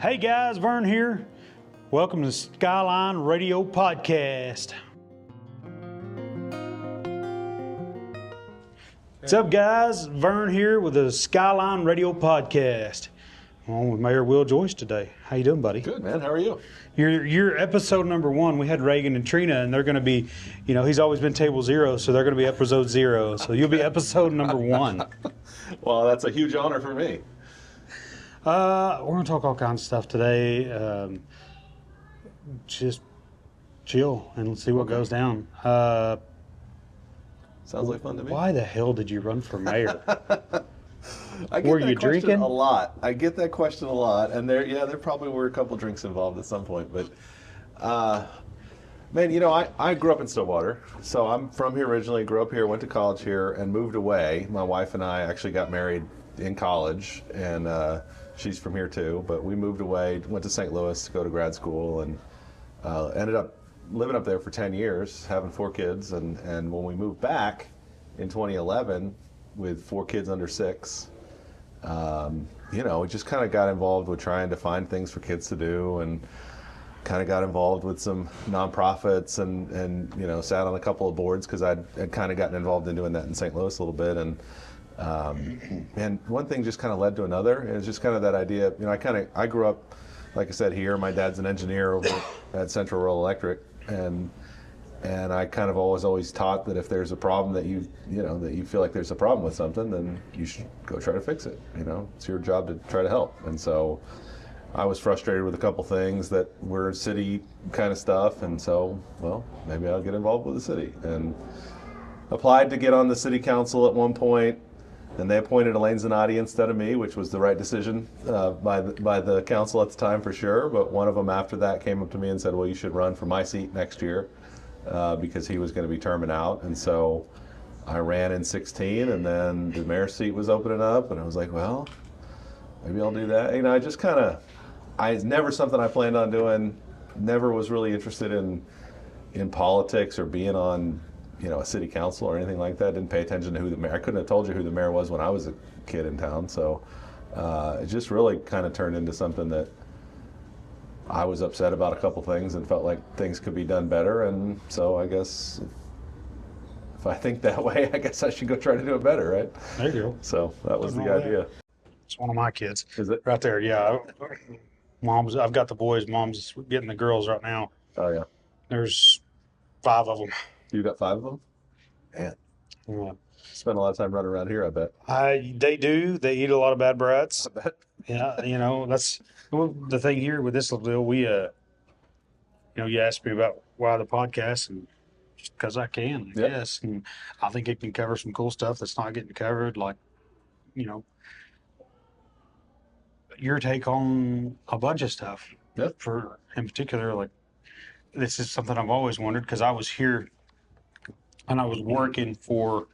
Hey guys, Vern here. Welcome to Skyline Radio Podcast. What's up guys? Vern here with the Skyline Radio Podcast. I'm on with Mayor Will Joyce today. How you doing, buddy? Good, man. How are you? You're episode number 1. We had Reagan and Trina, and they're going to be, he's always been table 0, so they're going to be episode 0. So you'll be episode number 1. Well, that's a huge honor for me. We're going to talk all kinds of stuff today. Just chill and see what goes down. Sounds like fun to me. Why the hell did you run for mayor? I get Were that you question drinking? a lot. I get that question a lot, and there probably were a couple drinks involved at some point. But, man, I grew up in Stillwater, so I'm from here originally. Grew up here, went to college here, and moved away. My wife and I actually got married in college, and she's from here too. But we moved away, went to St. Louis to go to grad school, and ended up living up there for 10 years, having 4 kids. And when we moved back in 2011 with 4 kids under 6, we just kind of got involved with trying to find things for kids to do, and kind of got involved with some nonprofits and sat on a couple of boards because I'd kind of gotten involved in doing that in St. Louis a little bit. And one thing just kind of led to another. And it's just kind of that idea, I grew up, like I said, here. My dad's an engineer over at Central Rural Electric, and I kind of always taught that if there's a problem that that you feel like there's a problem with something, then you should go try to fix it. It's your job to try to help. And so I was frustrated with a couple things that were city kind of stuff, and so, well, maybe I'll get involved with the city. And applied to get on the city council at one point, and they appointed Elaine Zanotti instead of me, which was the right decision by the council at the time for sure. But one of them after that came up to me and said, well, you should run for my seat next year. Because he was going to be terming out. And so I ran in 16, and then the mayor's seat was opening up, and I was like, well, maybe I'll do that. It's never something I planned on doing, never was really interested in politics or being on, a city council or anything like that. Didn't pay attention to who the mayor, I couldn't have told you who the mayor was when I was a kid in town. So it just really kind of turned into something that I was upset about a couple things and felt like things could be done better, and so I guess if I think that way, I guess I should go try to do it better, right? There you go. So that was the idea. It's one of my kids. Is it? Right there, yeah. I've got the boys, Mom's getting the girls right now. Oh, yeah. There's 5 of them. You got 5 of them? Man. Yeah. Spend a lot of time running around here, I bet. They do. They eat a lot of bad brats. I bet. Yeah, that's the thing here with this little deal. We, you asked me about why the podcast, and just because I can, I guess. And I think it can cover some cool stuff that's not getting covered, like, your take on a bunch of stuff. Yep. For in particular, like, this is something I've always wondered, because I was here and I was working for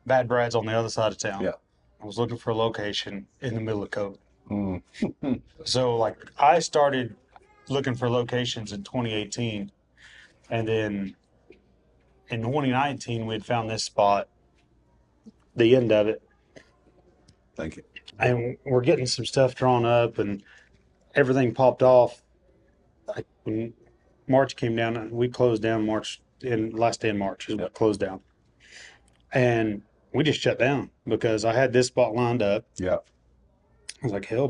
Bad Brad's on the other side of town. Yeah. I was looking for a location in the middle of COVID. Mm. So, like, I started looking for locations in 2018, and then in 2019 we had found this spot, the end of it. Thank you. And we're getting some stuff drawn up, and everything popped off. Like, when March came down, we closed down last day in March is what closed down. And we just shut down because I had this spot lined up. Yeah. I was like, hell,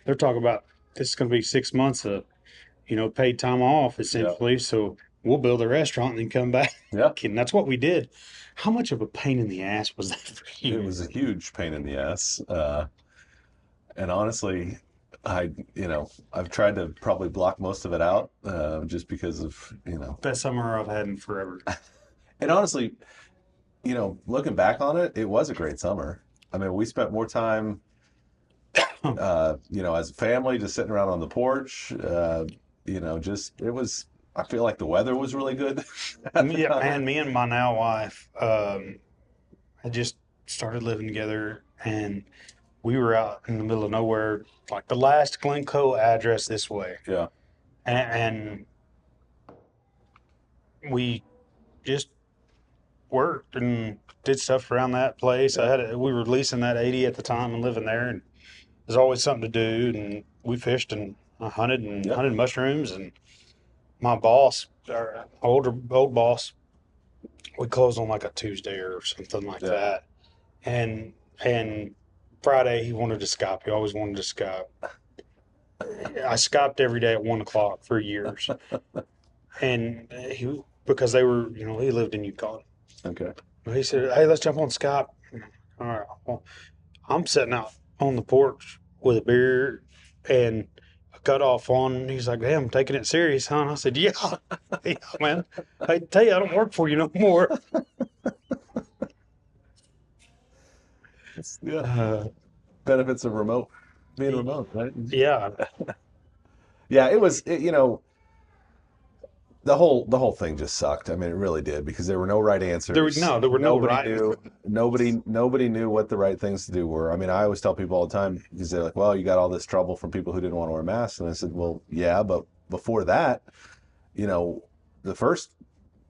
they're talking about this is going to be 6 months of, paid time off essentially. Yeah. So we'll build a restaurant and then come back. Yeah. And that's what we did. How much of a pain in the ass was that for you? It was a huge pain in the ass. And honestly, I've tried to probably block most of it out just because of, Best summer I've had in forever. And honestly, looking back on it, it was a great summer. I mean, we spent more time, as a family, just sitting around on the porch. I feel like the weather was really good. Yeah, man, me and my now wife had just started living together, and we were out in the middle of nowhere, like the last Glencoe address this way. Yeah. And we just worked and did stuff around that place. We were leasing that 80 at the time and living there, and there's always something to do, and we fished and hunted and Yep. hunted mushrooms. And my boss, our old boss, we closed on like a Tuesday or something like Yeah. that. And Friday he wanted to Skype. He always wanted to Skype. I Skyped every day at 1 o'clock for years, and because they were, he lived in Yukon. Okay. He said, "Hey, let's jump on Skype." All right. Well, I'm sitting out on the porch with a beer and a cutoff on. And he's like, "Damn, I'm taking it serious, huh?" And I said, "Yeah, yeah, man. I tell you, I don't work for you no more." Yeah. Uh, Benefits of being remote, right? yeah, Yeah, it was, the whole thing just sucked. I mean, it really did because there were no right answers. there were no right. Nobody knew what the right things to do were. I mean, I always tell people all the time because they're like, "Well, you got all this trouble from people who didn't want to wear masks," and I said, "Well, yeah, but before that, the first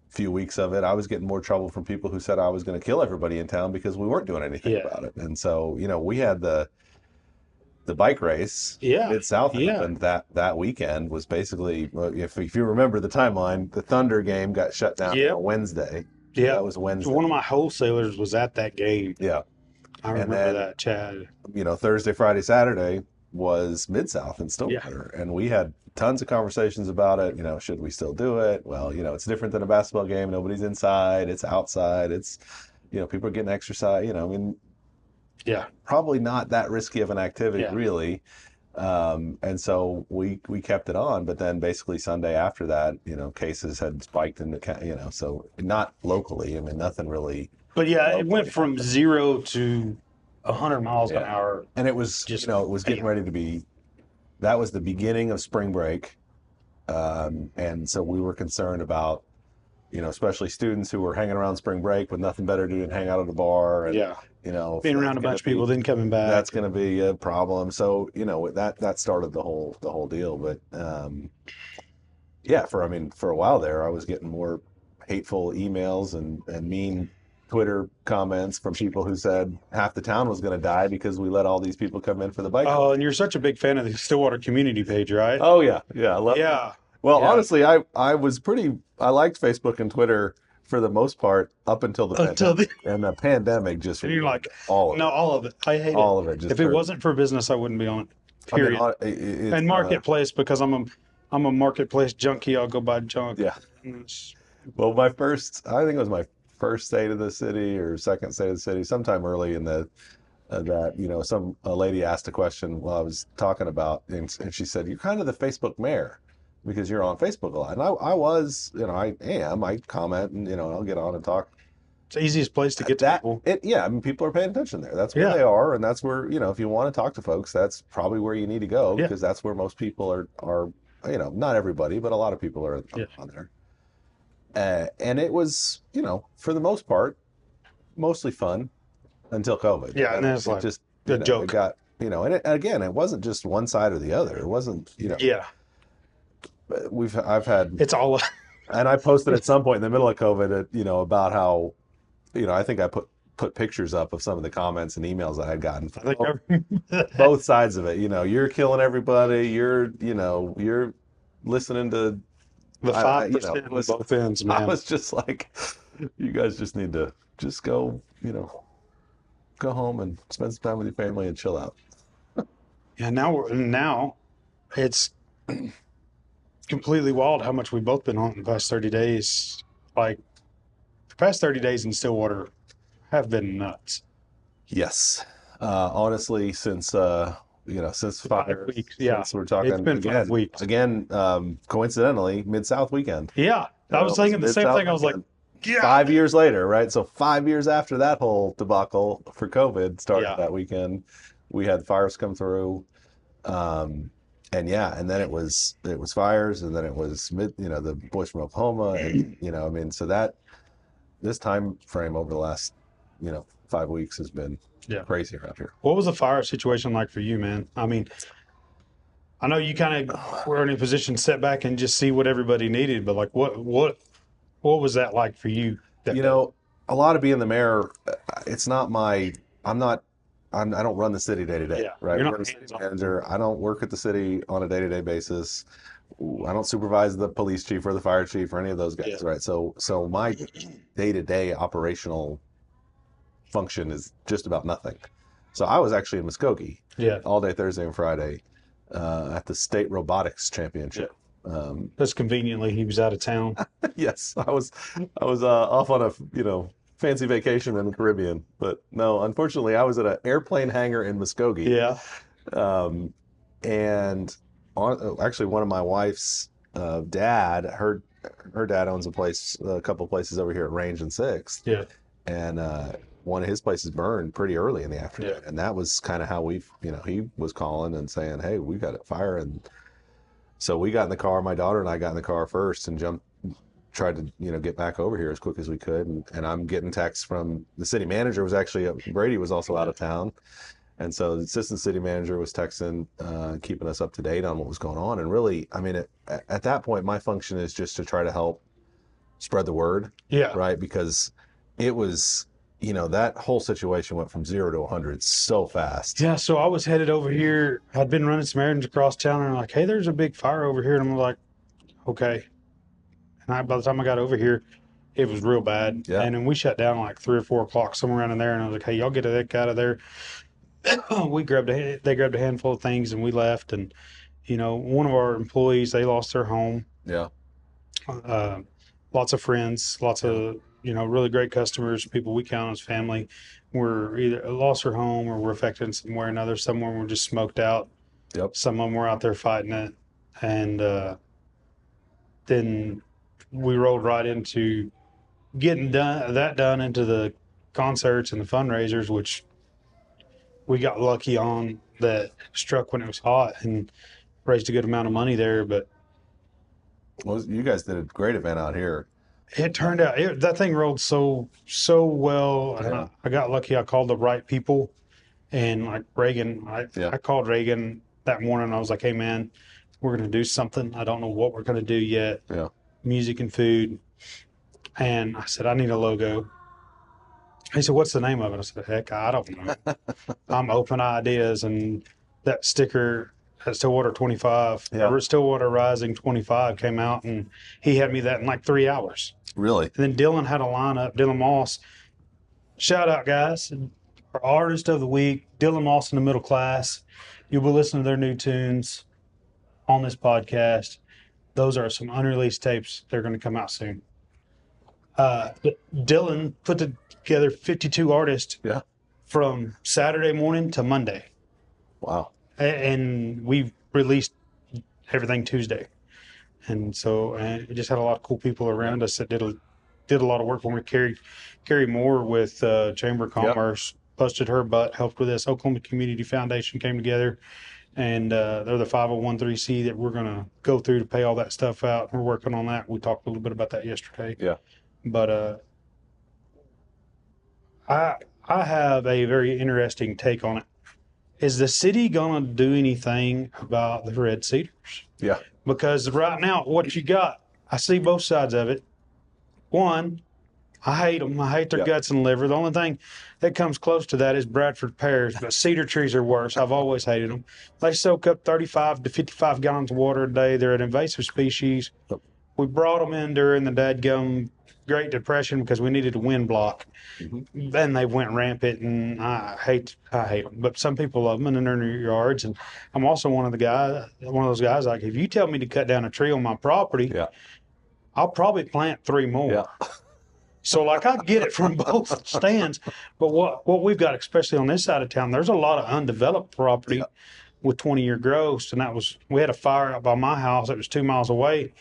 few weeks of it, I was getting more trouble from people who said I was going to kill everybody in town because we weren't doing anything Yeah. about it." And so, we had the bike race Yeah, Mid-South yeah. happened that weekend was basically, well, if you remember the timeline, the Thunder game got shut down Yeah. on Wednesday. Yeah. That was So Wednesday. one of my wholesalers was at that game. Yeah. I And remember then, that, Chad. Thursday, Friday, Saturday was Mid-South in Stillwater. And we had tons of conversations about it. Should we still do it? Well, it's different than a basketball game. Nobody's inside. It's outside. It's, people are getting exercise. I mean, Yeah. probably not that risky of an activity, Yeah. really. And so we kept it on, but then basically Sunday after that, cases had spiked in the, so not locally. I mean, nothing really. But yeah, it went locally from happened. 0 to 100 miles an Yeah. hour. And it was, Just it was getting bam. ready to be, that was the beginning of spring break. And so we were concerned about, especially students who were hanging around spring break with nothing better to do than hang out at a bar. And, Yeah. if Being that's around a gonna bunch of people, then coming back. that's going to be a problem. So, that started the whole deal. But, yeah, for a while there, I was getting more hateful emails and mean Twitter comments from people who said half the town was going to die because we let all these people come in for the bike. Oh, and you're such a big fan of the Stillwater community page, right? Oh yeah. Yeah. I love it. Yeah. Well, Yeah. honestly, I liked Facebook and Twitter for the most part up until the Until pandemic. And the pandemic just And you're like, all of no, it. all of it. I hate All it. of it. Just If it hurt. wasn't for business, I wouldn't be on it. I mean, Period. it's, And marketplace, because I'm a marketplace junkie. I'll go buy junk. yeah. And it's- Well, I think it was my first state of the city or second state of the city, sometime early in the that a lady asked a question while I was talking about, and she said, "You're kind of the Facebook mayor because you're on Facebook a lot." And I was, I comment and I'll get on and talk. It's the easiest place to get to people. I mean, people are paying attention there. That's where Yeah. they are, and that's where if you want to talk to folks, that's probably where you need to go Yeah. because that's where most people are. Not everybody, but a lot of people are Yeah. on there. And it was, for the most part, mostly fun until COVID. Yeah, and then it's like just a joke. It got, and again, it wasn't just one side or the other. It wasn't, Yeah. I've had, It's all. and I posted at some point in the middle of COVID, about how, I think I put pictures up of some of the comments and emails that I'd gotten I think from both sides of it. You're killing everybody. You're listening to the 5% it was- on both ends, man. I was just like, you guys just need to just go, go home and spend some time with your family and chill out. Yeah, now it's completely wild how much we've both been on the past 30 days. Like, the past 30 days in Stillwater have been nuts. Yes. Honestly, since 5 weeks, yeah. Since we're talking It's been 5 weeks. Again, coincidentally, Mid-South weekend. Yeah, I was thinking the same Mid-South thing. I was like, weekend. yeah. 5 years later, right? So 5 years after that whole debacle for COVID started Yeah. that weekend, we had fires come through. And then it was fires, and then it was the boys from Oklahoma, and so that this time frame over the last 5 weeks has been crazy around here. What was the fire situation like for you, man? I mean, I know you kind of were in a position to sit back and just see what everybody needed, but like, what was that like for you? A lot of being the mayor, it's not I I don't run the city day to day, Yeah, right? you're not I'm a city hands-on. manager. I don't work at the city on a day-to-day basis. I don't supervise the police chief or the fire chief or any of those guys, Yeah. right? So my day-to-day operational function is just about nothing. So I was actually in Muskogee Yeah. all day Thursday and Friday at the state robotics championship. That's conveniently he was out of town. Yes, I was off on a fancy vacation in the Caribbean, but no, unfortunately, I was at an airplane hangar in Muskogee. Yeah. Um, and actually, one of my wife's dad, her dad owns a couple of places over here at Range and Sixth, Yeah. and one of his places burned pretty early in the afternoon, Yeah. and that was kind of how he was calling and saying, "Hey, we got a fire," and so we got in the car. My daughter and I got in the car first and tried to get back over here as quick as we could, and I'm getting texts from the city manager. Was actually Brady was also out of town. And so the assistant city manager was texting, keeping us up to date on what was going on. And really, I mean, at that point, my function is just to try to help spread the word, Yeah. right? Because it was, that whole situation went from 0 to 100 so fast. Yeah. So I was headed over here. I'd been running some errands across town, and I'm like, "Hey, there's a big fire over here." And I'm like, "Okay." And by the time I got over here, it was real bad. Yeah. And then we shut down like 3 or 4 o'clock, somewhere around in there. And I was like, "Hey, y'all get the heck out of there." They grabbed a handful of things and we left. And one of our employees, they lost their home. Yeah. Lots of friends, lots of really great customers, people we count as family, were either lost their home or were affected in some way or another. Some of them were just smoked out. Yep. Some of them were out there fighting it. And then we rolled right into getting done into the concerts and the fundraisers, which we got lucky on, that struck when it was hot and raised a good amount of money there. But Well, you guys did a great event out here. it turned out that thing rolled so well. And Yeah. I got lucky. I called the right people, and like Reagan, Yeah. I called Reagan that morning. I was like, "Hey man, we're gonna do something. I don't know what we're gonna do yet. Yeah. Music and food." And I said, "I need a logo." He said, "What's the name of it?" I said, "Heck, I don't know." I'm open ideas, and that sticker at Stillwater 25, Yeah. or Stillwater Rising 25 came out, and he had me that in like 3 hours. Really? And then Dylan had a lineup. Dylan Moss, shout out guys, our artist of the week, Dylan Moss and the Middle Class. You will listen to their new tunes on this podcast. Those are some unreleased tapes. They're going to come out soon. But Dylan put together 52 artists Yeah. from Saturday morning to Monday. Wow. And we released everything Tuesday. And so it just had a lot of cool people around us that did a lot of work for me. Carrie Moore with Chamber of Commerce busted her butt, helped with this. Oklahoma Community Foundation came together, and they're the 501(c) that we're going to go through to pay all that stuff out. We're working on that. We talked a little bit about that yesterday. Yeah. But I have a very interesting take on it. Is the city going to do anything about the red cedars? Yeah. Because right now, what you got, I see both sides of it. One, I hate them. I hate their guts and liver. The only thing that comes close to that is Bradford pears, but cedar trees are worse. I've always hated them. They soak up 35 to 55 gallons of water a day. They're an invasive species. We brought them in during the dadgum Great Depression because we needed a wind block. Mm-hmm. Then they went rampant, and I hate them. But some people love them, and they're in their yards. And I'm also one of those guys. Like, if you tell me to cut down a tree on my property, I'll probably plant 3 more. Yeah. So, like, I get it from both stands. But what we've got, especially on this side of town, there's a lot of undeveloped property with 20-year growths. And we had a fire out by my house that was 2 miles away.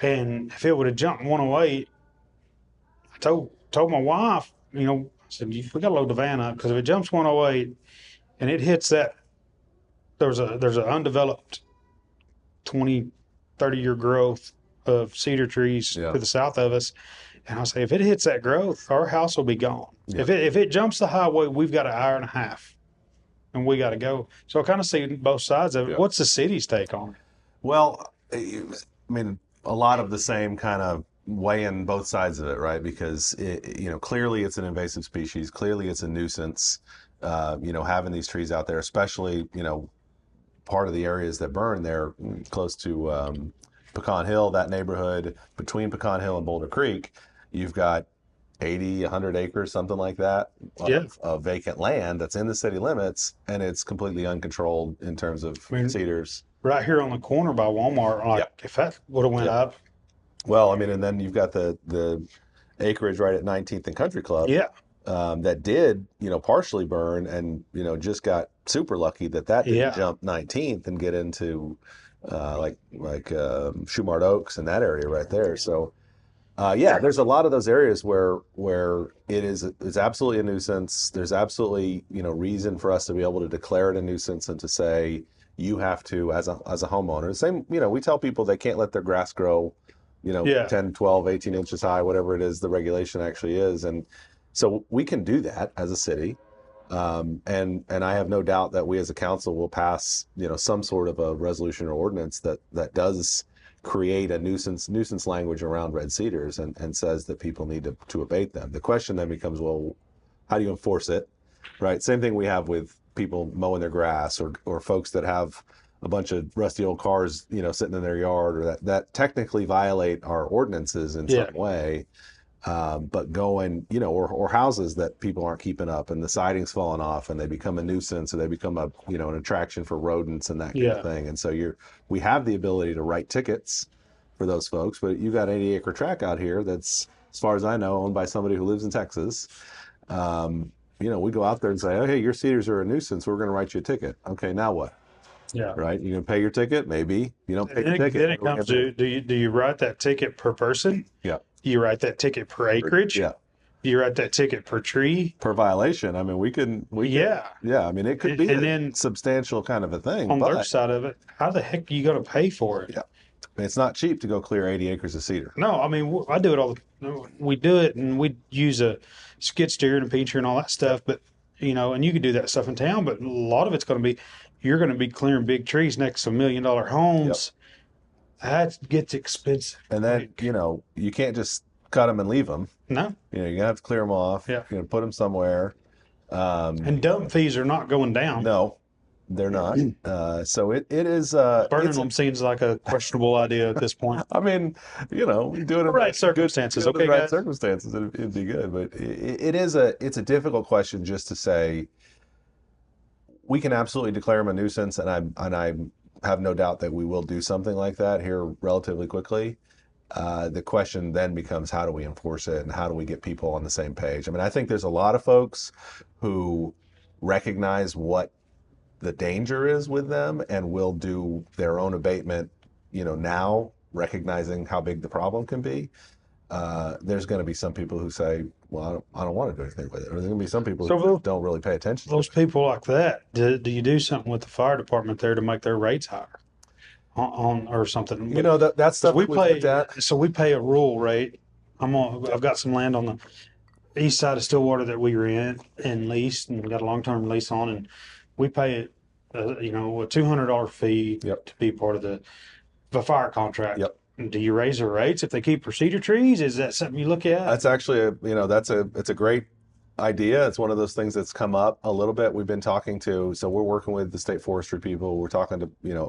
And if it would have jumped 108, I told my wife, I said, we got to load the van up, because if it jumps 108 and it hits that, there's an undeveloped 20, 30-year growth of cedar trees to the south of us. And I say, if it hits that growth, our house will be gone. Yeah. If it jumps the highway, we've got an hour and a half, and we got to go. So I kind of see both sides of it. Yeah. What's the city's take on it? Well, I mean, a lot of the same kind of weighing both sides of it, right? Because clearly it's an invasive species. Clearly it's a nuisance. having these trees out there, especially, part of the areas that burn there close to Pecan Hill, that neighborhood between Pecan Hill and Boulder Creek, you've got 80, 100 acres, something like that, of vacant land that's in the city limits, and it's completely uncontrolled in terms of cedars. Right here on the corner by Walmart, if that would have went up. Well, I mean, and then you've got the acreage right at 19th and Country Club. Yeah. That did, partially burn, and, just got super lucky that didn't jump 19th and get into like Shumard Oaks and that area right there. So, there's a lot of those areas where it's absolutely a nuisance. There's absolutely, reason for us to be able to declare it a nuisance and to say you have to, as a homeowner. Same, we tell people they can't let their grass grow, 10, 12, 18 inches high, whatever it is the regulation actually is. And so we can do that as a city. And I have no doubt that we as a council will pass, some sort of a resolution or ordinance that does create a nuisance language around red cedars and says that people need to abate them. The question then becomes, well, how do you enforce it? Right? Same thing we have with people mowing their grass or folks that have a bunch of rusty old cars, sitting in their yard, or that technically violate our ordinances in some way. But going, or houses that people aren't keeping up and the siding's falling off and they become a nuisance, or they become an attraction for rodents and that kind of thing. And so we have the ability to write tickets for those folks, but you've got an 80-acre tract out here that's, as far as I know, owned by somebody who lives in Texas. We go out there and say, oh, hey, your cedars are a nuisance. We're going to write you a ticket. Okay, now what? Yeah. Right. You can pay your ticket. Maybe you don't pay your ticket. Then it comes to, do you write that ticket per person? Yeah. Do you write that ticket per acreage? Yeah. Do you write that ticket per tree? Per violation. I mean, we can. Yeah. I mean, it could be a substantial kind of a thing. On the other side of it, how the heck are you going to pay for it? Yeah. It's not cheap to go clear 80 acres of cedar. No, I mean, I do it we do it, and we use a skid steer and a pincher and all that stuff, but, and you can do that stuff in town, but a lot of it's going to be, you're going to be clearing big trees next to $1 million homes. Yep. That gets expensive. And then, you can't just cut them and leave them. No. You're going to have to clear them off. Yeah. You're going to put them somewhere. And dump fees are not going down. No, they're not. So it is. Burning them seems like a questionable idea at this point. I mean, do it in the right circumstances. Okay, right guys. Circumstances, it'd be good. But it's a difficult question just to say. We can absolutely declare them a nuisance, and I have no doubt that we will do something like that here relatively quickly. The question then becomes, how do we enforce it, and how do we get people on the same page? I mean, I think there's a lot of folks who recognize what the danger is with them and will do their own abatement, now, recognizing how big the problem can be. There's going to be some people who say, well, I don't want to do anything with it. Or there's going to be some people who don't really pay attention to those people like that. Do you do something with the fire department there to make their rates higher on or something? That's stuff we pay. So we pay a rural rate. I've got some land on the east side of Stillwater that we rent and lease, and we got a long-term lease on, and we pay a $200 fee to be part of the fire contract. Yep. Do you raise their rates if they keep cedar trees? Is that something you look at? That's actually it's a great idea. It's one of those things that's come up a little bit. We've been talking to, so we're working with the state forestry people. We're talking to,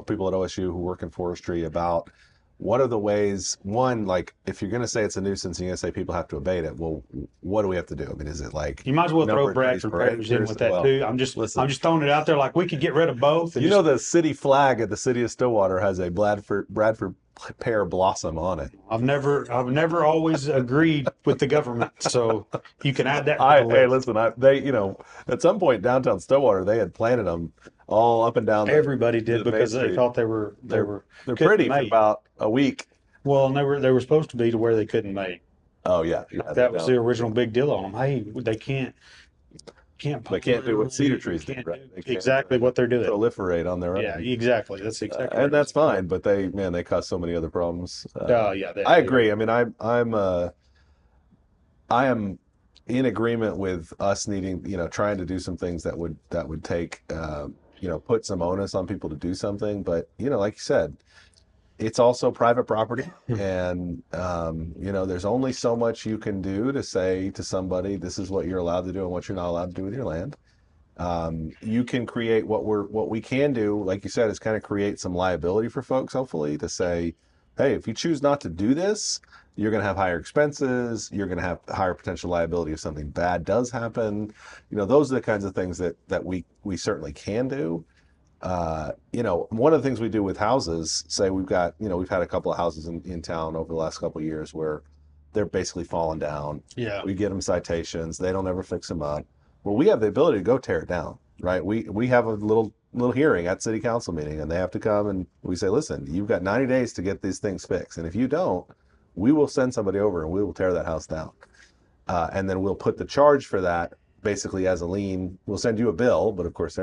people at OSU who work in forestry about what are the ways, one, like if you're going to say it's a nuisance and you're going to say people have to abate it, well, what do we have to do? I mean, is it like... You might as well throw Bradford Pears in with that too. I'm just throwing it out there like we could get rid of both. The city flag at the city of Stillwater has a Bradford pear blossom on it. I've never always agreed with the government, so you can add that. Hey, listen, at some point downtown Stillwater, they had planted them all up and down. Everybody did because they thought they're pretty for about a week. Well, and they were supposed to be to where they couldn't mate. Oh yeah, that was the original big deal on them. Hey, they can't do what cedar trees do. Right? Exactly what they're doing. Proliferate on their own. Yeah, exactly. That's exactly. And that's fine, but they cause so many other problems. Yeah. I agree. I mean, I am in agreement with us needing, trying to do some things that would take, put some onus on people to do something. But, like you said, it's also private property, and there's only so much you can do to say to somebody, this is what you're allowed to do and what you're not allowed to do with your land. You can create what we can do, like you said, is kind of create some liability for folks, hopefully, to say, hey, if you choose not to do this, you're going to have higher expenses, you're going to have higher potential liability if something bad does happen. Those are the kinds of things that we certainly can do. One of the things we do with houses, say we've had a couple of houses in town over the last couple of years where they're basically falling down. Yeah. We get them citations. They don't ever fix them up. Well, we have the ability to go tear it down, right? We have a little hearing at city council meeting, and they have to come, and we say, listen, you've got 90 days to get these things fixed. And if you don't, we will send somebody over and we will tear that house down. And then we'll put the charge for that basically as a lien. We'll send you a bill, but of course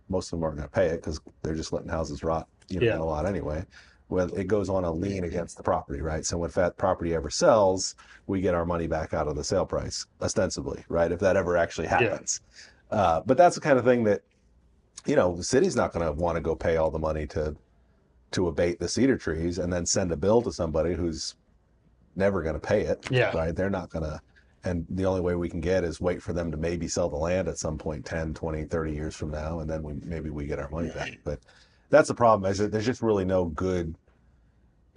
most of them aren't going to pay it because they're just letting houses rot in a lot anyway. Well, it goes on a lien against the property, right? So if that property ever sells, we get our money back out of the sale price, ostensibly, right? If that ever actually happens. But that's the kind of thing that, the city's not going to want to go pay all the money to abate the cedar trees and then send a bill to somebody who's never going to pay it, right? They're not going to. And the only way we can get is wait for them to maybe sell the land at some point 10, 20, 30 years from now, and then maybe we get our money back. But that's the problem, is that there's just really no good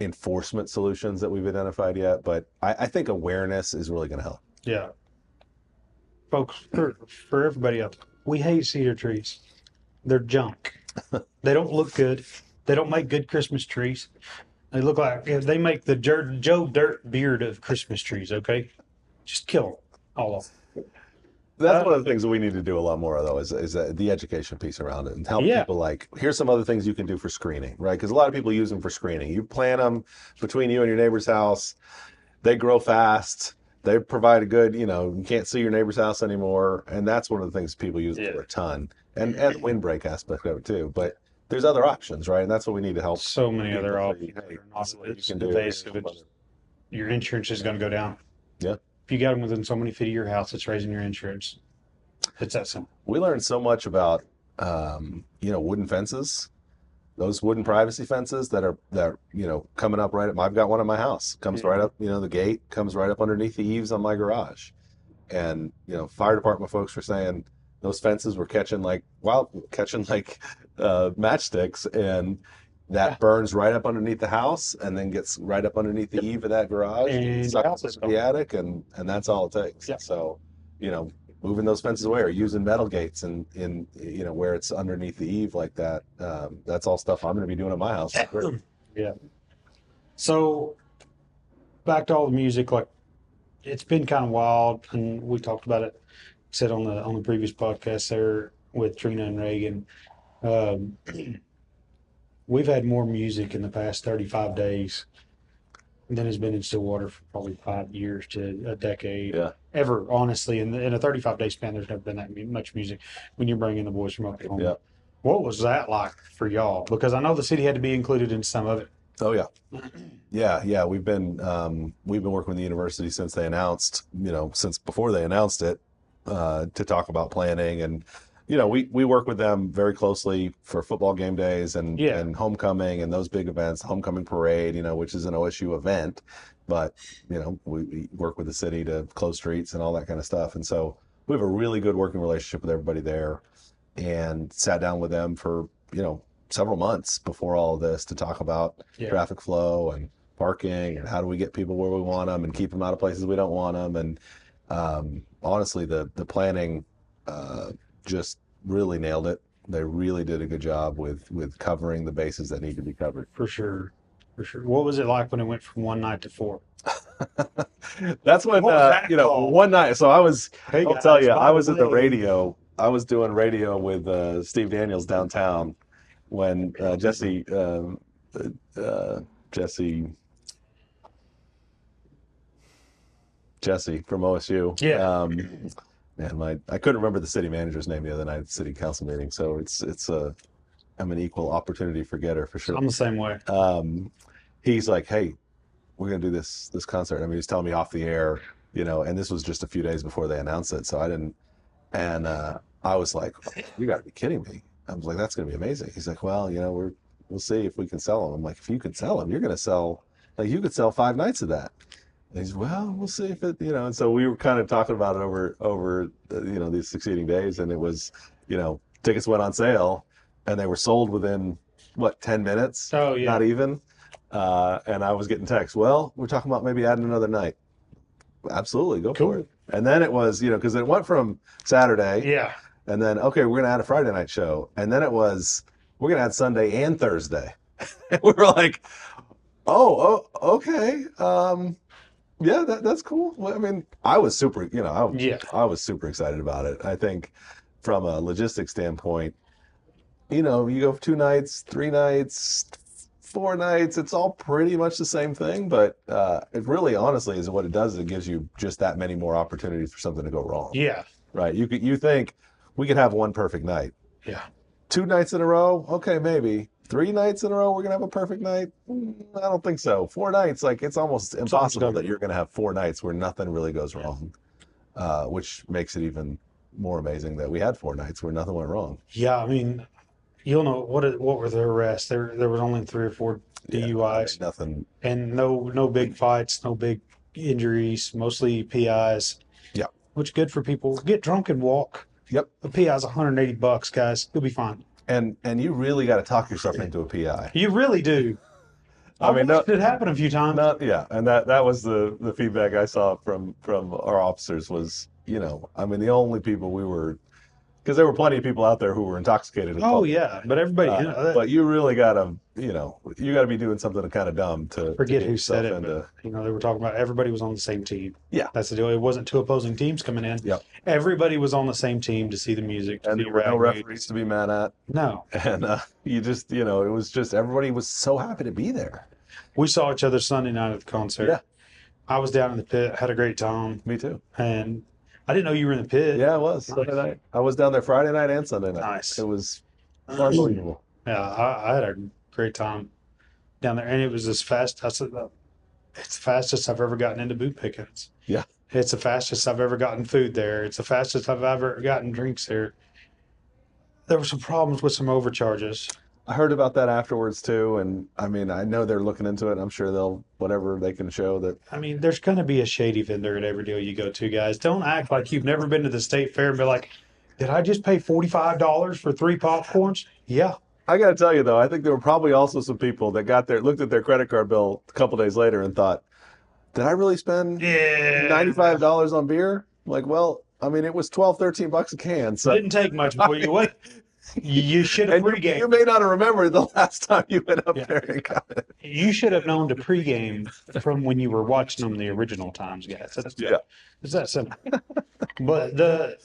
enforcement solutions that we've identified yet. But I think awareness is really going to help. Yeah. Folks, for everybody out there, we hate cedar trees. They're junk. They don't look good. They don't make good Christmas trees. They look like they make the Joe Dirt beard of Christmas trees, okay? Just kill them, all of them. That's one of the things that we need to do a lot more of, though, is the education piece around it and help people here's some other things you can do for screening, right? Because a lot of people use them for screening. You plant them between you and your neighbor's house. They grow fast. They provide a good, you can't see your neighbor's house anymore. And that's one of the things people use it for a ton. And the windbreak aspect of it, too. But there's other options, right? And that's what we need to help. So many other options. Your insurance is going to go down. Yeah. If you got them within so many feet of your house, it's raising your insurance. It's that simple. We learned so much about, wooden fences, those wooden privacy fences that are coming up right up. I've got one at my house. Comes right up, the gate comes right up underneath the eaves on my garage. And, fire department folks were saying those fences were catching matchsticks, and that burns right up underneath the house and then gets right up underneath the eave of that garage and sucks into the attic, and that's all it takes. Yep. So, moving those fences away or using metal gates and in where it's underneath the eave like that, that's all stuff I'm going to be doing at my house. Yeah. So back to all the music, like it's been kind of wild, and we talked about it, said on the previous podcast there with Trina and Reagan. We've had more music in the past 35 days than has been in Stillwater for probably 5 years to a decade. Yeah. Ever, honestly. In a 35-day span, there's never been that much music when you're bringing the boys from Oklahoma. Yeah. What was that like for y'all? Because I know the city had to be included in some of it. Oh, yeah. Yeah. We've been working with the university since they announced, since before they announced it, to talk about planning. And we work with them very closely for football game days and homecoming and those big events, homecoming parade, which is an OSU event. But, we work with the city to close streets and all that kind of stuff. And so we have a really good working relationship with everybody there, and sat down with them for, several months before all of this to talk about traffic flow and parking and how do we get people where we want them and keep them out of places we don't want them. And honestly, the planning just really nailed it. They really did a good job with covering the bases that need to be covered. For sure. What was it like when it went from one night to 4? That's when, one night. So I'll tell you, I was at the radio. I was doing radio with Steve Daniels downtown when Jesse from OSU. Yeah. Man, I couldn't remember the city manager's name the other night at the city council meeting. So I'm an equal opportunity forgetter for sure. I'm the same way. He's like, hey, we're going to do this concert. I mean, he was telling me off the air, and this was just a few days before they announced it. So I didn't, and I was like, you got to be kidding me. I was like, that's going to be amazing. He's like, well, we'll see if we can sell them. I'm like, if you can sell them, you're going to sell, you could sell 5 nights of that. And he's, well, we'll see if it, and so we were kind of talking about it over the succeeding days, and it was tickets went on sale and they were sold within, 10 minutes? Oh, yeah. Not even. And I was getting texts, well, we're talking about maybe adding another night. Absolutely, go for Cool. it. And then it was, because it went from Saturday, Yeah. and then, okay, we're going to add a Friday night show. And then it was, we're going to add Sunday and Thursday. And we were like, okay. Yeah, that's cool. Well, I mean, I was super, Yeah. I was super excited about it. I think from a logistics standpoint, you go 2 nights, 3 nights, 4 nights, it's all pretty much the same thing, but it really honestly is what it does is it gives you just that many more opportunities for something to go wrong. Yeah. Right. You think we could have one perfect night. Yeah. 2 nights in a row, okay, maybe. 3 nights in a row, we're gonna have a perfect night. I don't think so. 4 nights, like it's almost impossible that you're gonna have 4 nights where nothing really goes wrong, which makes it even more amazing that we had 4 nights where nothing went wrong. Yeah. I mean, you'll know what were the arrests? There was only 3 or 4 DUIs, Nothing. and no big fights, no big injuries, mostly PIs. Yeah. Which good for people. Get drunk and walk. Yep. A PI is $180, guys. You'll be fine. And you really got to talk yourself into a PI. You really do. I mean, watched it happen a few times. And that was the feedback I saw from our officers was, I mean, the only people we were, because there were plenty of people out there who were intoxicated. Oh yeah, but everybody, but you really gotta, you gotta be doing something kind of dumb to forget to who get said it. yourself But, they were talking about everybody was on the same team. Yeah, That's the deal. It wasn't 2 opposing teams coming in. Yep. Everybody was on the same team to see the music. And there were no referees to be mad at. No. And you just, it was just everybody was so happy to be there. We saw each other Sunday night at the concert. Yeah. I was down in the pit, had a great time. Me too. And I didn't know you were in the pit. Yeah, I was. Nice. Sunday night. I was down there Friday night and Sunday night. Nice. It was unbelievable. Yeah, I had a great time down there, and it was as fast. It's the fastest I've ever gotten into boot pickets. Yeah. It's the fastest I've ever gotten food there. It's the fastest I've ever gotten drinks there. There were some problems with some overcharges. I heard about that afterwards too, and I mean, I know they're looking into it. I'm sure they'll whatever they can show that. I mean, there's going to be a shady vendor at every deal you go to, guys. Don't act like you've never been to the state fair and be like, did I just pay $45 for 3 popcorns? Yeah. I got to tell you though, I think there were probably also some people that looked at their credit card bill a couple days later and thought, did I really spend $95 on beer? Like, well, I mean, it was $12, $13 a can. So didn't take much before you went. You should have pregame. You may not have remembered the last time you went up there and got it. You should have known to pregame from when you were watching them the original times, guys. It's that simple. But the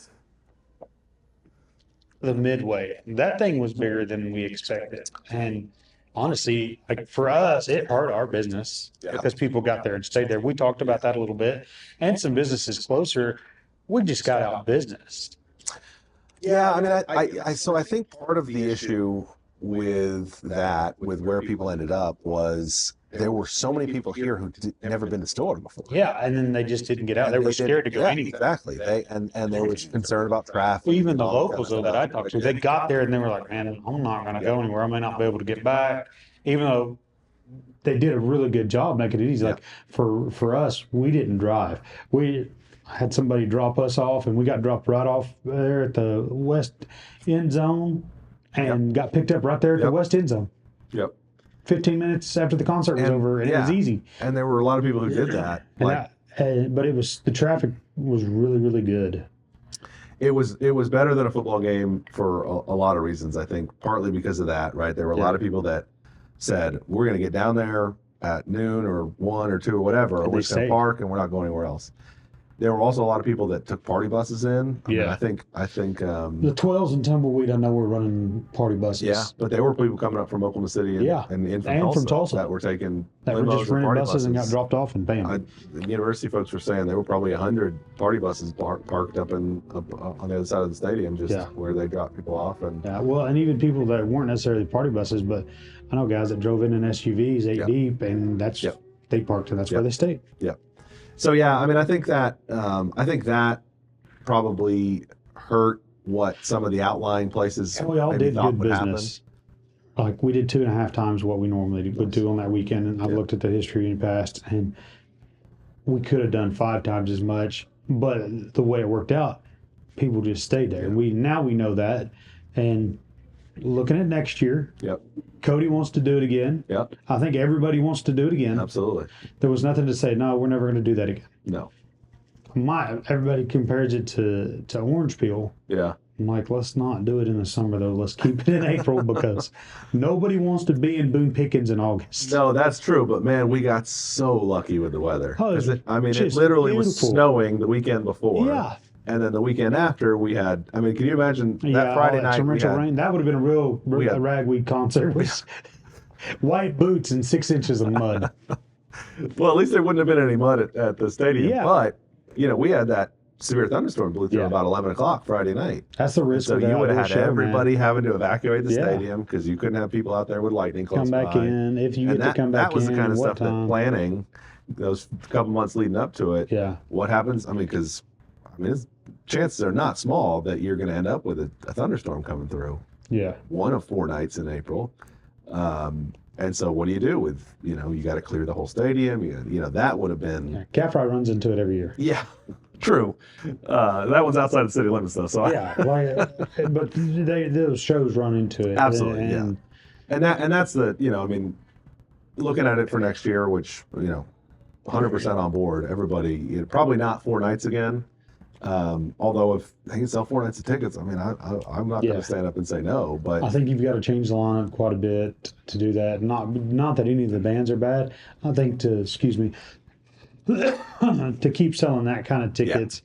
midway, that thing was bigger than we expected. And honestly, like for us, it hurt our business because people got there and stayed there. We talked about that a little bit. And some businesses closer, we just got out business. Yeah, I mean, so I think part of the issue with where people ended up was there were so many people here who never been to Stillwater before. Yeah, and then they just didn't get out. They were scared to go anywhere. Exactly. And they were concerned about traffic. Even the locals, though, that I talked to, they got there and they were like, man, I'm not going to go anywhere. I may not be able to get back. Even though they did a really good job making it easy. Like for us, we didn't drive. We had somebody drop us off, and we got dropped right off there at the west end zone and got picked up right there at the west end zone. Yep. 15 minutes after the concert was over, and it was easy. And there were a lot of people who did that. But the traffic was really, really good. It was better than a football game for a lot of reasons. I think partly because of that, right? There were a lot of people that said, we're going to get down there at noon or 1 or 2 or whatever, or we're just going to park and we're not going anywhere else. There were also a lot of people that took party buses in. I mean, I think the 12s and Tumbleweed, I know, were running party buses. Yeah, but there were people coming up from Oklahoma City and in from Tulsa that were taking that were just renting buses and got dropped off, and bam. The university folks were saying there were probably 100 party buses parked up on the other side of the stadium, where they dropped people off. And and even people that weren't necessarily party buses, but I know guys that drove in SUVs 8 deep, and they parked, and that's where they stayed. Yeah. So I mean, I think that probably hurt what some of the outlying places. We all did good business. Like we did 2.5 times what we normally would do on that weekend, and I've looked at the history in the past, and we could have done 5 times as much. But the way it worked out, people just stayed there. We know that, and looking at next year, Yep. Cody wants to do it again. Yep. I think everybody wants to do it again. Absolutely. There was nothing to say, no, we're never going to do that again. No. Everybody compares it to orange peel. Yeah. I'm like, let's not do it in the summer though. Let's keep it in April because nobody wants to be in Boone Pickens in August. No, that's true. But man, we got so lucky with the weather. Oh, it literally was beautiful. snowing the weekend before. Yeah. And then the weekend after, we had. I mean, can you imagine that Friday night? Torrential rain. That would have been a real ragweed concert. With white boots and 6 inches of mud. Well, at least there wouldn't have been any mud at the stadium. Yeah. But we had that severe thunderstorm blew through Yeah. about 11 o'clock Friday night. That's the risk. So of the you would have outdoor had show, everybody man. having to evacuate the Yeah. stadium because you couldn't have people out there with lightning close Come back by. in if you And get to come back that was in. the kind of what stuff that time? planning those couple months leading up to it. Yeah. What happens? I mean, chances are not small that you're going to end up with a thunderstorm coming through. Yeah. One of 4 nights in April. And so what do you do with, you got to clear the whole stadium. That would have been. Cat Fry runs into it every year. Yeah, true. That one's outside the city limits though. So Yeah, but those shows run into it. Absolutely, and, and that's the, looking at it for next year, which, 100% on board. Everybody, probably not 4 nights again. Although if they can sell 4 nights of tickets, I mean, I'm not going to stand up and say no. But I think you've got to change the lineup quite a bit to do that. Not that any of the bands are bad. I think to keep selling that kind of tickets.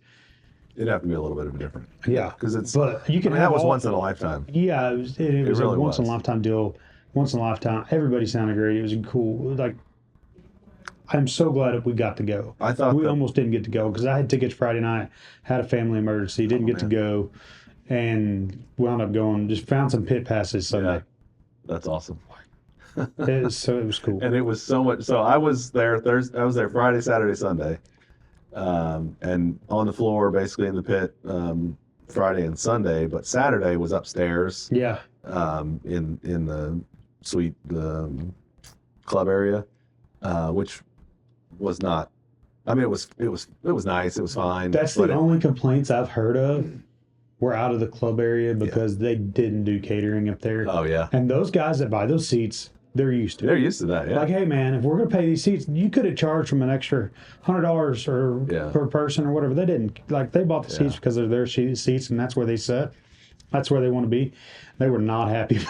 it'd have to be a little bit of a different. Yeah, because it's. But you can. That was once in a lifetime. Yeah, it was really a once in a lifetime deal. Once in a lifetime. Everybody sounded great. It was cool. I'm so glad that we got to go. I thought we almost didn't get to go because I had tickets Friday night, had a family emergency, didn't get to go, and wound up going. Just found some pit passes Sunday. Yeah, that's awesome. It was cool. And it was so much. So I was there Thursday. I was there Friday, Saturday, Sunday, and on the floor, basically in the pit, Friday and Sunday. But Saturday was upstairs. Yeah. In the suite, the club area, which was not. I mean, it was nice. It was fine. That's the only complaints I've heard of. Were out of the club area because they didn't do catering up there. Oh yeah. And those guys that buy those seats, they're used to it. They're used to that. Yeah. Like, hey man, if we're gonna pay these seats, you could have charged them an extra $100 or per person or whatever. They didn't. Like, they bought the seats because they're their seats, and that's where they sit. That's where they want to be. They were not happy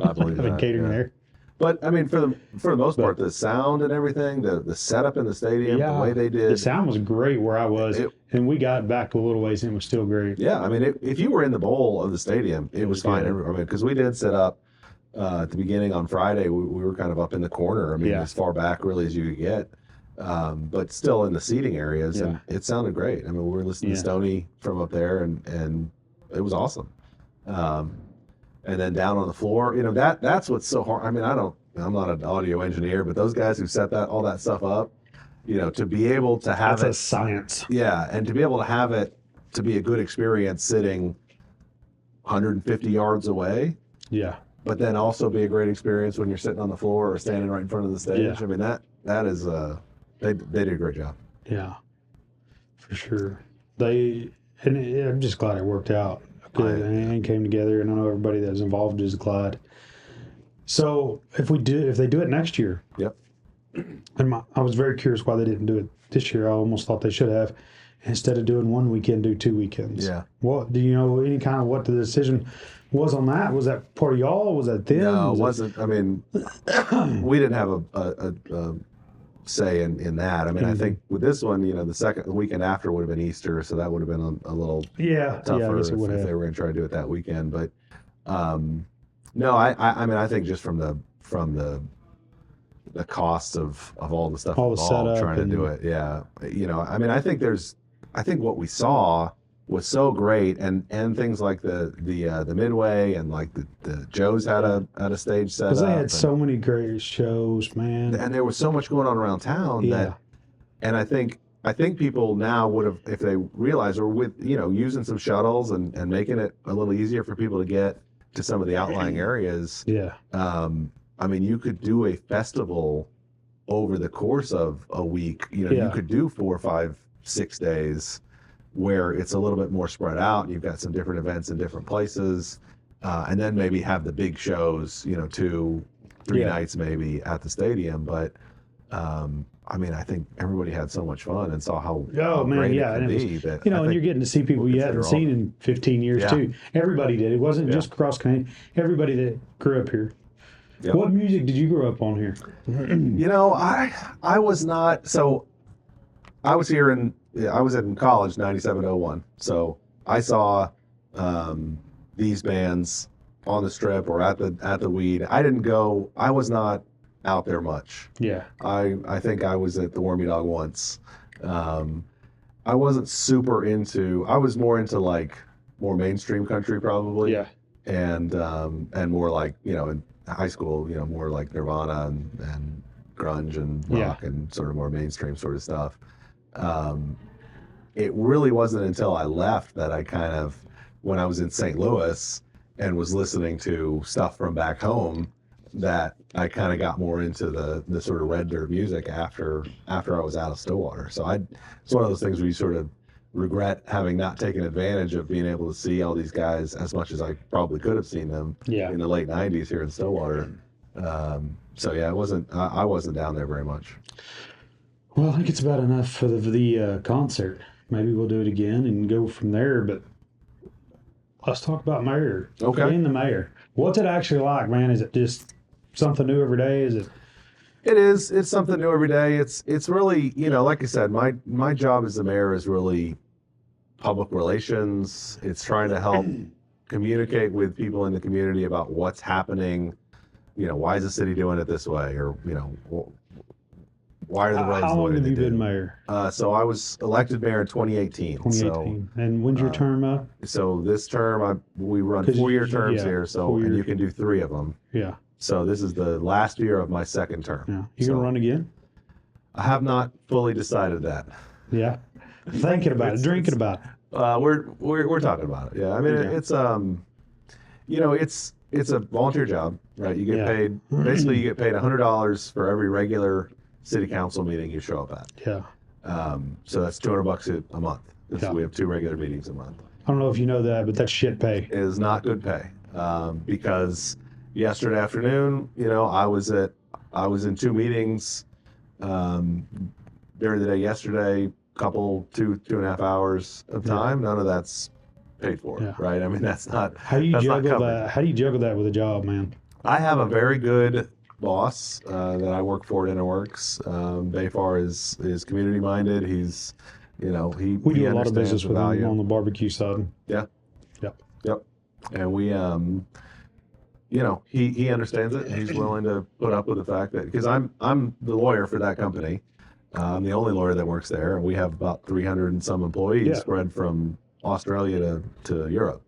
I believe having that, catering there. But I mean, for the most part, the sound and everything, the setup in the stadium, the way they did, the sound was great where I was, and we got back a little ways, and it was still great. Yeah, I mean, if you were in the bowl of the stadium, it was fine. I mean, because we did set up at the beginning on Friday, we were kind of up in the corner. I mean, as far back really as you could get, but still in the seating areas, and it sounded great. I mean, we were listening to Stoney from up there, and it was awesome. And then down on the floor, that's what's so hard. I mean, I'm not an audio engineer, but those guys who set all that stuff up, to be able to have That's a science. Yeah, and to be able to have it to be a good experience sitting 150 yards away. Yeah. But then also be a great experience when you're sitting on the floor or standing right in front of the stage. Yeah. I mean, that is they did a great job. Yeah, for sure. I'm just glad it worked out. Good, and came together, and I know everybody that was involved is glad. So if they do it next year, yep. And I was very curious why they didn't do it this year. I almost thought they should have, instead of doing one weekend, do 2 weekends. Yeah. What do you know? Any kind of what the decision was on that? Was that part of y'all? Was that them? No, it wasn't. I mean, we didn't have a say in that. I mean, I think with this one, the weekend after would have been Easter, so that would have been a little tougher if they were going to try to do it that weekend. But no, I mean, I think just from the costs of all the stuff involved trying to do it, I mean, I think what we saw was so great, and things like the Midway and like the Joe's had a stage set up. Because they had so many great shows, man. And there was so much going on around town and I think people now would have, if they realized, or with using some shuttles and making it a little easier for people to get to some of the outlying areas. Yeah. I mean, you could do a festival over the course of a week. You could do 4, 5, 6 days. where it's a little bit more spread out. You've got some different events in different places, and then maybe have the big shows, 2-3 nights maybe at the stadium. But I mean, I think everybody had so much fun and saw how great it could be. That and you're getting to see people you hadn't seen in 15 years too. Everybody did. It wasn't just cross country. Everybody that grew up here. Yep. What music did you grow up on here? I was not. So I was here I was in college, 97-01. So I saw these bands on the Strip or at the Weed. I didn't go. I was not out there much. Yeah. I think I was at the Wormy Dog once. I wasn't super into. I was more into like more mainstream country probably. Yeah. And more like in high school, more like Nirvana and grunge and rock and sort of more mainstream sort of stuff. It really wasn't until I left that I kind of, when I was in St. Louis and was listening to stuff from back home, that I kind of got more into the sort of red dirt music after I was out of Stillwater. So it's one of those things where you sort of regret having not taken advantage of being able to see all these guys as much as I probably could have seen them in the late 90s here in Stillwater. So yeah, I wasn't down there very much. Well, I think it's about enough for the concert. Maybe we'll do it again and go from there, but let's talk about Mayor. Okay. Being the mayor. What's it actually like, man? Is it just something new every day? Is it? It is. It's something new every day. It's really, like I said, my job as the mayor is really public relations. It's trying to help communicate with people in the community about what's happening. Why is the city doing it this way? Or, why are the roads How the way long have they you do? been mayor? So I was elected mayor in 2018. 2018. And when's your term up? So this term, we run 4-year terms here. So and you can do 3 of them. Yeah. So this is the last year of my second term. Yeah. You gonna run again? I have not fully decided that. Yeah. Thinking about it, drinking about it. We're talking about it. Yeah. I mean, it's a volunteer job, right? You get paid, basically you get paid $100 for every regular city council meeting you show up at. Yeah. So that's $200 a month. We have 2 regular meetings a month. I don't know if you know that, but that's shit pay. It is not good pay. Because yesterday afternoon, I was in 2 meetings during the day yesterday, couple 2.5 hours of time. None of that's paid for, right? I mean, that's not. How do you juggle that? How do you juggle that with a job, man? I have a very good boss that I work for at Interworks. Bayfar is community minded. He's, we do a lot of business with him on the barbecue side. Yeah. Yep. And we, he understands it. He's willing to put up with the fact that, because I'm the lawyer for that company. I'm the only lawyer that works there, and we have about 300 and some employees spread from Australia to Europe.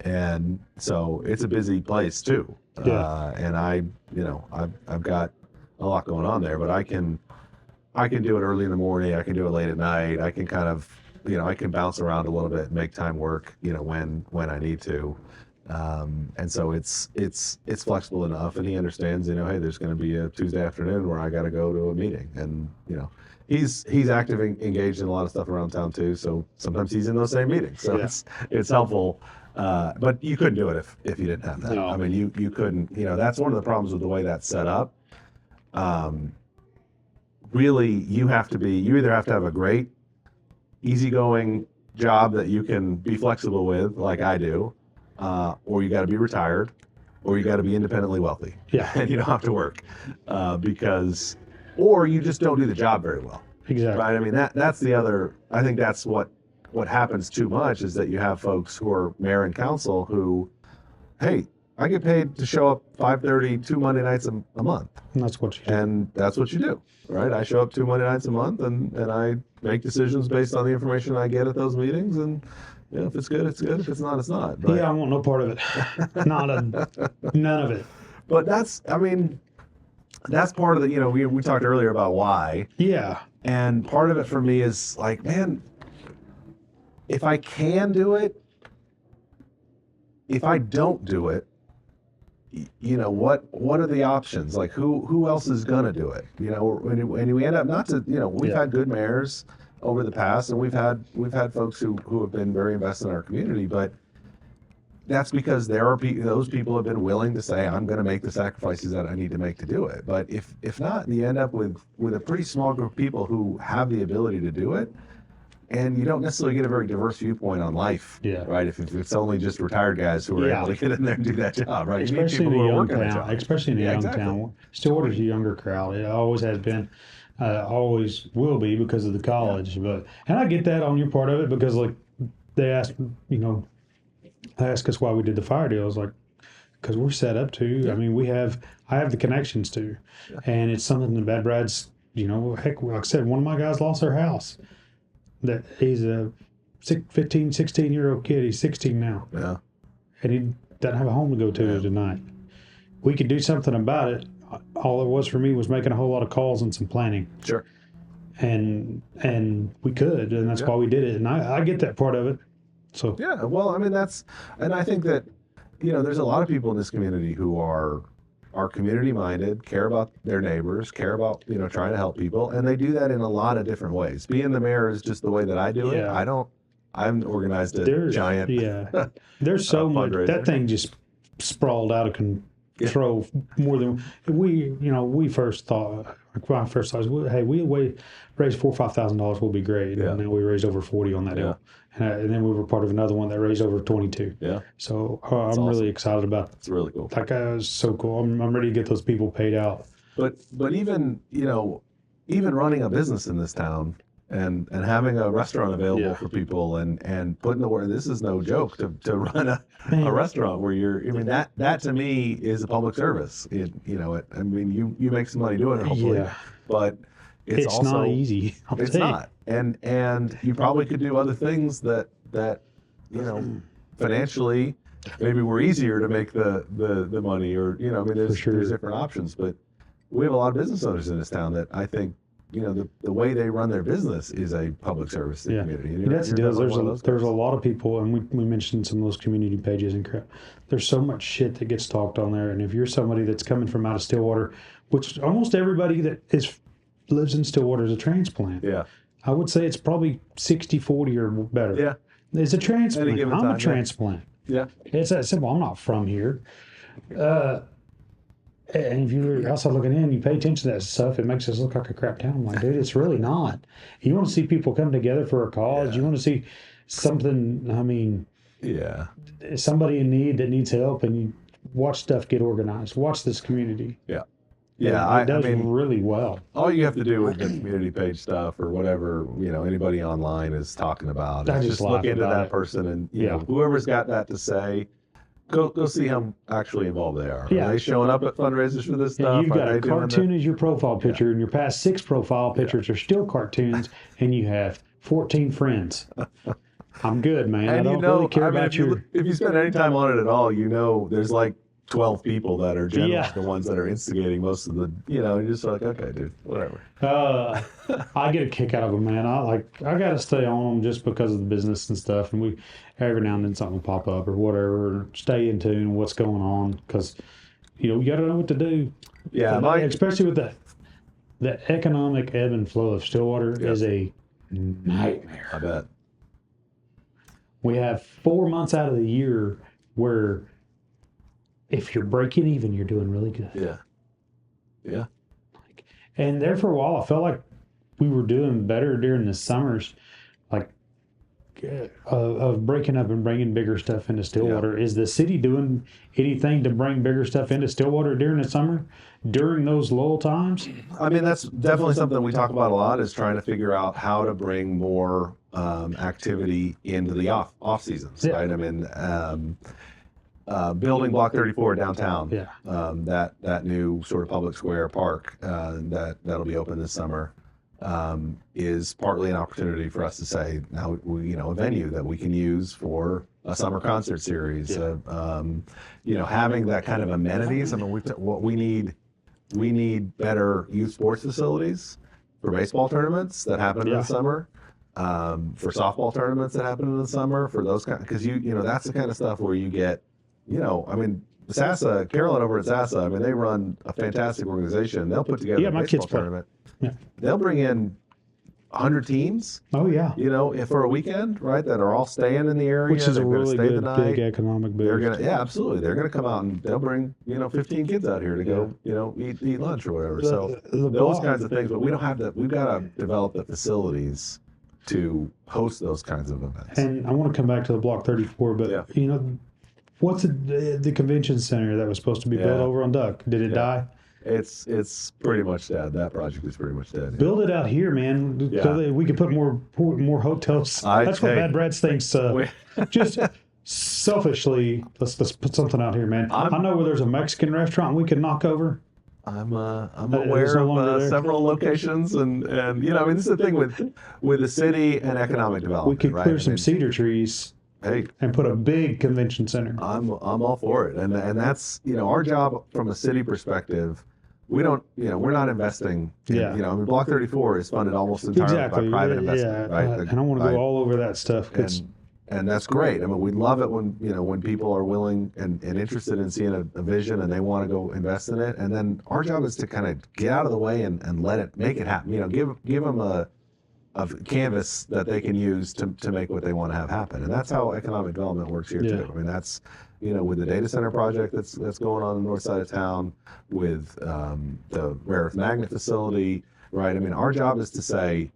And so it's a busy place too. And I've got a lot going on there, but I can do it early in the morning. I can do it late at night. I can kind of, I can bounce around a little bit and make time work, when I need to. And so it's flexible enough, and he understands, hey, there's going to be a Tuesday afternoon where I got to go to a meeting, and, he's active, engaged in a lot of stuff around town too. So sometimes he's in those same meetings. So it's helpful. But you couldn't do it if you didn't have that. No. I mean, you couldn't, that's one of the problems with the way that's set up. Really, you either have to have a great, easygoing job that you can be flexible with, like I do, or you got to be retired, or you got to be independently wealthy. Yeah. And you don't have to work, or you just don't do the job very well. Exactly. Right? I mean, that's the other, I think that's what happens too much, is that you have folks who are mayor and council who, hey, I get paid to show up 5:30 2 Monday nights a month. And that's what you do. And that's what you do, right? I show up 2 Monday nights a month, and I make decisions based on the information I get at those meetings. And if it's good, it's good. If it's not, it's not. But, I want no part of it. None of it. But that's part of the, we talked earlier about why. Yeah. And part of it for me is like, man, if I can do it, if I don't do it, what are the options? Like who else is gonna do it? And we end up not to, we've had good mayors over the past, and we've had folks who have been very invested in our community, but that's because there are those people have been willing to say, I'm going to make the sacrifices that I need to make to do it. But if not, you end up with a pretty small group of people who have the ability to do it, and you don't necessarily get a very diverse viewpoint on life. Yeah. Right. If it's only just retired guys who are able to get in there and do that job, right? Especially you need people in a who are young working a town. job. Especially in a young town. Stillwater's a younger crowd. It always has been. Always will be because of the college. And I get that on your part of it, because like they asked, us why we did the fire deal. I was like, because we're set up to. Yeah. I mean, I have the connections to, and it's something that Bad Brad's. Heck, like I said, one of my guys lost their house. That he's a 15, 16-year-old kid. He's 16 now. Yeah, and he doesn't have a home to go to tonight. We could do something about it. All it was for me was making a whole lot of calls and some planning. Sure. And we could, and that's why we did it. And I get that part of it. So yeah, well, I mean and I think that there's a lot of people in this community who are community minded, care about their neighbors, care about trying to help people, and they do that in a lot of different ways. Being the mayor is just the way that I do it. I'm organized a giant. Yeah, there's so much. That thing just sprawled out of control more than we first thought. When I first thought, hey, we raised $4,000 or $5,000 will be great. Yeah. And then we raised over 40 on that deal. And then we were part of another one that raised over 22. Yeah. So I'm awesome. Really excited about it. It's really cool. That guy was so cool. I'm ready to get those people paid out. But even running a business in this town and having a restaurant available for people and putting the word, this is no joke to run a restaurant where that to me is a public service. You make some money doing it, hopefully, but it's also not easy. It's not. And you probably could do other things that financially maybe were easier to make the money, or there's different options. But we have a lot of business owners in this town that I think the way they run their business is a public service to the community. And that's the deal. There's a lot of people, and we mentioned some of those community pages and crap. There's so much shit that gets talked on there, and if you're somebody that's coming from out of Stillwater, which almost everybody that lives in Stillwater is a transplant. Yeah. I would say it's probably 60-40 or better. Yeah. It's a transplant. I'm a transplant. Yeah. It's that simple. I'm not from here. And if you're outside looking in, you pay attention to that stuff, it makes us look like a crap town. I'm like, dude, it's really not. You want to see people come together for a cause. You want to see something, somebody in need that needs help, and you watch stuff get organized. Watch this community. Yeah. Yeah, it does really well. All you have to do with the community page stuff or whatever, anybody online is talking about, is just look into that person, and whoever's got that to say, go see how actually involved they are. Are they showing up at fundraisers for this stuff? You've got a cartoon as your profile picture, and your past 6 profile pictures are still cartoons, and you have 14 friends. I'm good, man. And I don't really care about if you spend any time on it at all, there's like 12 people that are generally the ones that are instigating most of the, you're just like, okay, dude, whatever. I get a kick out of them, man. I got to stay on them just because of the business and stuff. And every now and then something will pop up or whatever, or stay in tune with what's going on, because, you got to know what to do. Yeah. Especially with the economic ebb and flow of Stillwater is a nightmare. I bet. We have 4 months out of the year where if you're breaking even, you're doing really good. Yeah. Yeah. And there for a while, I felt like we were doing better during the summers, of breaking up and bringing bigger stuff into Stillwater. Yeah. Is the city doing anything to bring bigger stuff into Stillwater during the summer, during those lull times? That's definitely something we talk about a lot, is trying to figure out how to bring more activity into the off seasons, right? Building Block 34 downtown, that new sort of public square park that'll be open this summer, is partly an opportunity for us to say, now a venue that we can use for a summer concert series. Having that kind of amenities. What we need better youth sports facilities for baseball tournaments that happen in the summer. For softball tournaments that happen in the summer, for those because that's the kind of stuff where you get. Carolyn over at SASA, they run a fantastic organization. They'll put together a baseball tournament. Yeah. They'll bring in 100 teams, Oh yeah, if for a weekend, right, that are all staying in the area. which is they're a gonna really stay the good night. big economic They're boost. gonna, yeah, absolutely. They're gonna come out and they'll bring, 15 kids out here to go, eat lunch or whatever. So The those block, kinds of things, but we don't have that. We've got to develop the facilities to host those kinds of events. and I want to come back to the Block 34, but Yeah. what's the convention center that was supposed to be built Yeah. over on Duck? Did it die? It's pretty much dead. That project is pretty much dead. Build it out here, man. So Yeah. that we could put more hotels. That's what Bad Brats thinks. Just selfishly, let's put something out here, man. I know where there's a Mexican restaurant we could knock over. I'm It's aware no longer of there. several locations, and this is the thing with the city and economic development. We could right? clear some cedar trees Hey, and put a big convention center. I'm all for it, and that's our job from a city perspective. We don't, we're not investing. Block 34 is funded almost entirely by private investment, right? And I want to go all over that stuff. And that's great. I mean, we love it when people are willing and interested in seeing a vision and they want to go invest in it. And then our job is to kind of get out of the way and make it happen. Give them a canvas that they can use to make what they want to have happen. And that's how economic development works here too. I mean, that's with the data center project that's going on the north side of town, with the rare earth magnet facility, right? I mean, our job is to say,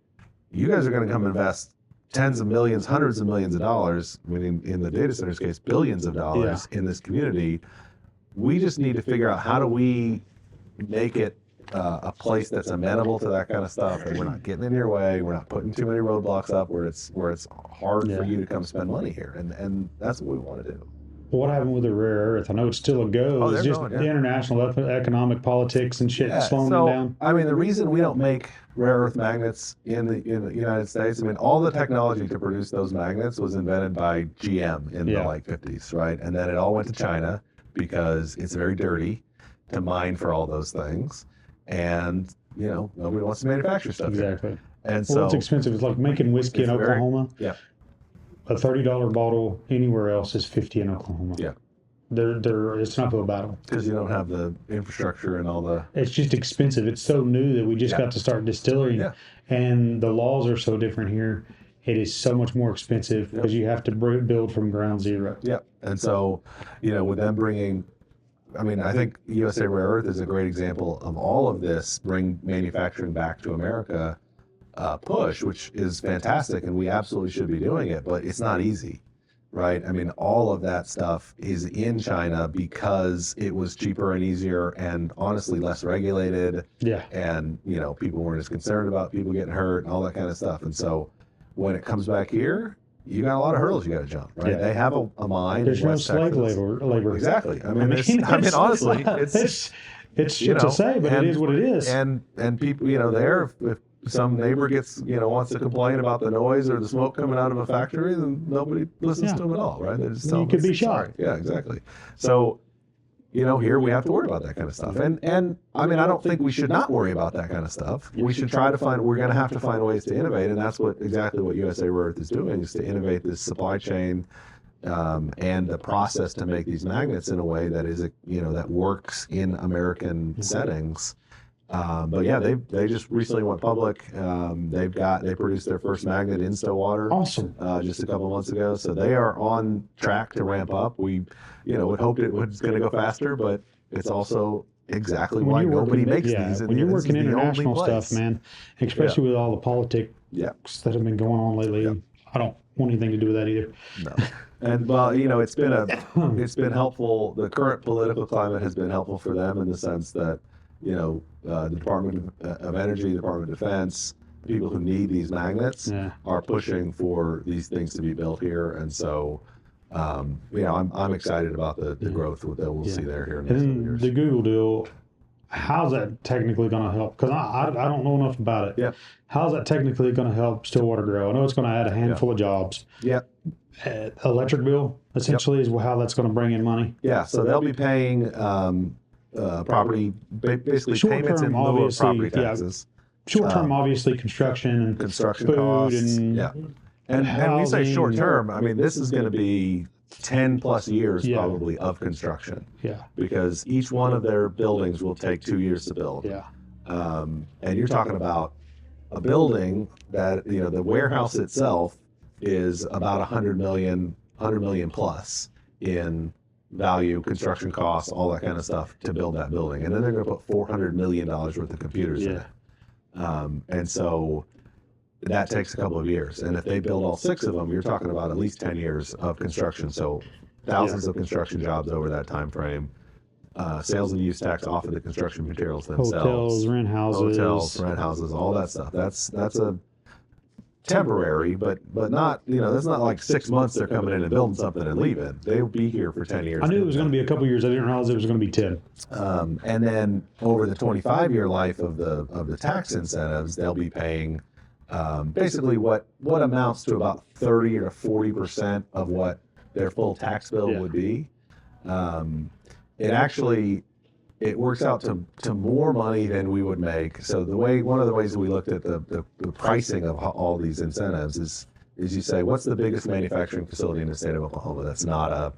you guys are going to come invest tens of millions, hundreds of millions of dollars, I mean, in the data center's case, billions of dollars in this community. We just need to figure out how do we make it a place that's amenable to that kind of stuff, and we're not getting in your way, we're not putting too many roadblocks up where it's hard for you to come spend money here, and that's what we want to do. What happened with the rare earth? I know it's still a go. It's just the international economic politics and shit slowing them down. I mean, the reason we don't make rare earth magnets in the United States, I mean, all the technology to produce those magnets was invented by GM in the 50s, right? And then it all went to China because it's very dirty to mine for all those things, and nobody wants to manufacture stuff. Exactly. And so it's expensive. It's like making whiskey in Oklahoma. A $30 bottle anywhere else is $50 in Oklahoma. Yeah. It's an uphill battle. Because you don't have the infrastructure and all the... It's just expensive. It's so new that we just got to start distilling. And the laws are so different here. It is so much more expensive because you have to build from ground zero. Yeah. And so, with them bringing... I mean, I think USA Rare Earth is a great example of all of this, bring manufacturing back to America push, which is fantastic, and we absolutely should be doing it, but it's not easy, right? I mean, all of that stuff is in China because it was cheaper and easier and honestly less regulated. Yeah. And, people weren't as concerned about people getting hurt and all that kind of stuff. And so when it comes back here, you got a lot of hurdles you got to jump, right? They have a mine. There's no slave labor. Exactly. I mean, honestly, it's shit to say, but it is what it is. And people, if some neighbor gets, wants to complain about the noise or the smoke coming out of a factory, then nobody listens to them at all, right? They just tell them, could be shot. Yeah, exactly. So, here we have to worry about that kind of stuff. And I mean, I don't think we should not worry about that kind of stuff. We should try to we're going to have to find ways to innovate. And that's exactly what USA Rare Earth is doing, is to innovate this supply chain and the process to make these magnets in a way that is, that works in American settings. But yeah, they just recently went public. They produced their first magnet in Stillwater. Awesome. Just a couple months ago. So they are on track to ramp up. We, would hoped it was going to go faster, but it's also exactly why nobody makes these. When you're working international stuff, man, especially with all the politics that have been going on lately, I don't want anything to do with that either. No. And well, it's been helpful. The current political climate has been helpful for them in the sense that, the Department of Energy, the Department of Defense, people who need these magnets are pushing for these things to be built here. And so, I'm excited about the growth that we'll see there here in the next couple years. The Google deal, how's that technically going to help? Because I don't know enough about it. Yeah. How's that technically going to help Stillwater grow? I know it's going to add a handful of jobs. Yeah. Electric bill, essentially, is how that's going to bring in money. Yeah, so they'll be paying property, basically payments in lieu of property taxes. Short-term, obviously, construction food costs. And when we say short-term, I mean, this is going to be 10 plus years probably of construction. Yeah. Because each one of their buildings will take 2 years to build. Yeah. And you're talking about, a building that, the warehouse itself is about 100 million plus in value, construction costs, all that kind of stuff to build that building. And then they're going to put $400 million worth of computers in it. And so that takes a couple of years. And if they build all 6 of them, you're talking about at least 10 years of construction. So thousands of construction jobs over that time frame. Sales and use tax off of the construction materials themselves. Hotels, rent houses, all that stuff. That's a temporary, but not, that's not like 6 months they're coming in and building something and leaving. They'll be here for 10 years. I knew it was going to be a couple years. I didn't realize it was going to be 10. And then over the 25-year life of the tax incentives, they'll be paying basically what amounts to about 30 or 40% of what their full tax bill would be. It works out to more money than we would make. So one of the ways that we looked at the pricing of all these incentives is you say, what's the biggest manufacturing facility in the state of Oklahoma that's not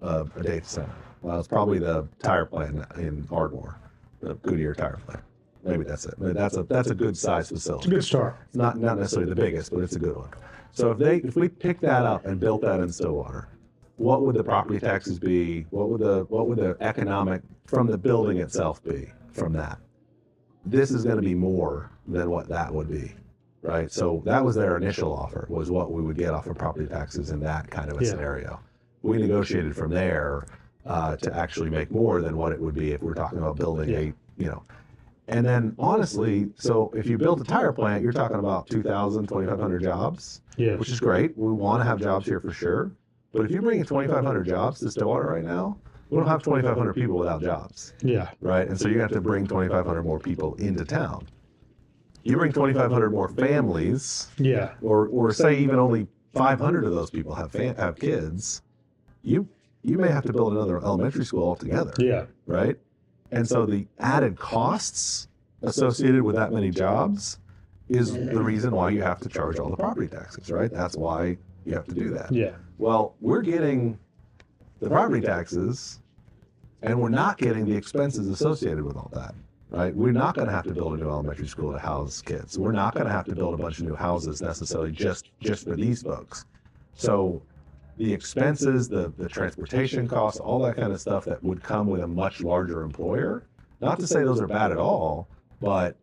a data center? Well, it's probably the tire plant in Ardmore, the Goodyear tire plant. Maybe that's it. But that's a good size facility. It's a good start. It's not necessarily the biggest, but it's a good one. So if we picked that up and built that in Stillwater, what would the property taxes be? What would the economic from the building itself be from that? This is going to be more than what that would be, right? So that was their initial offer, was what we would get off of property taxes in that kind of a scenario. We negotiated from there to actually make more than what it would be if we're talking about building And then honestly, so if you build a tire plant, you're talking about 2,000, 2,500 jobs, which is great. We want to have jobs here for sure. But if you bring in 2,500 jobs to Stillwater right now, we don't have 2,500 people without jobs. Yeah. Right? And so you have to bring 2,500 more people into town. You bring 2,500 more families. Yeah. Or say even only 500 of those people have kids. You may have to build another elementary school altogether. Yeah. Right? And so the added costs associated with that many jobs is the reason why you have to charge all the property taxes, right? That's why you have to do that. Yeah. Well, we're getting the property taxes and we're not getting the expenses associated with all that, right? We're not going to have to build a new elementary school to house kids. We're not going to have to build a bunch of new houses necessarily just for these folks. So the expenses, the transportation costs, all that kind of stuff that would come with a much larger employer, not to say those are bad at all, but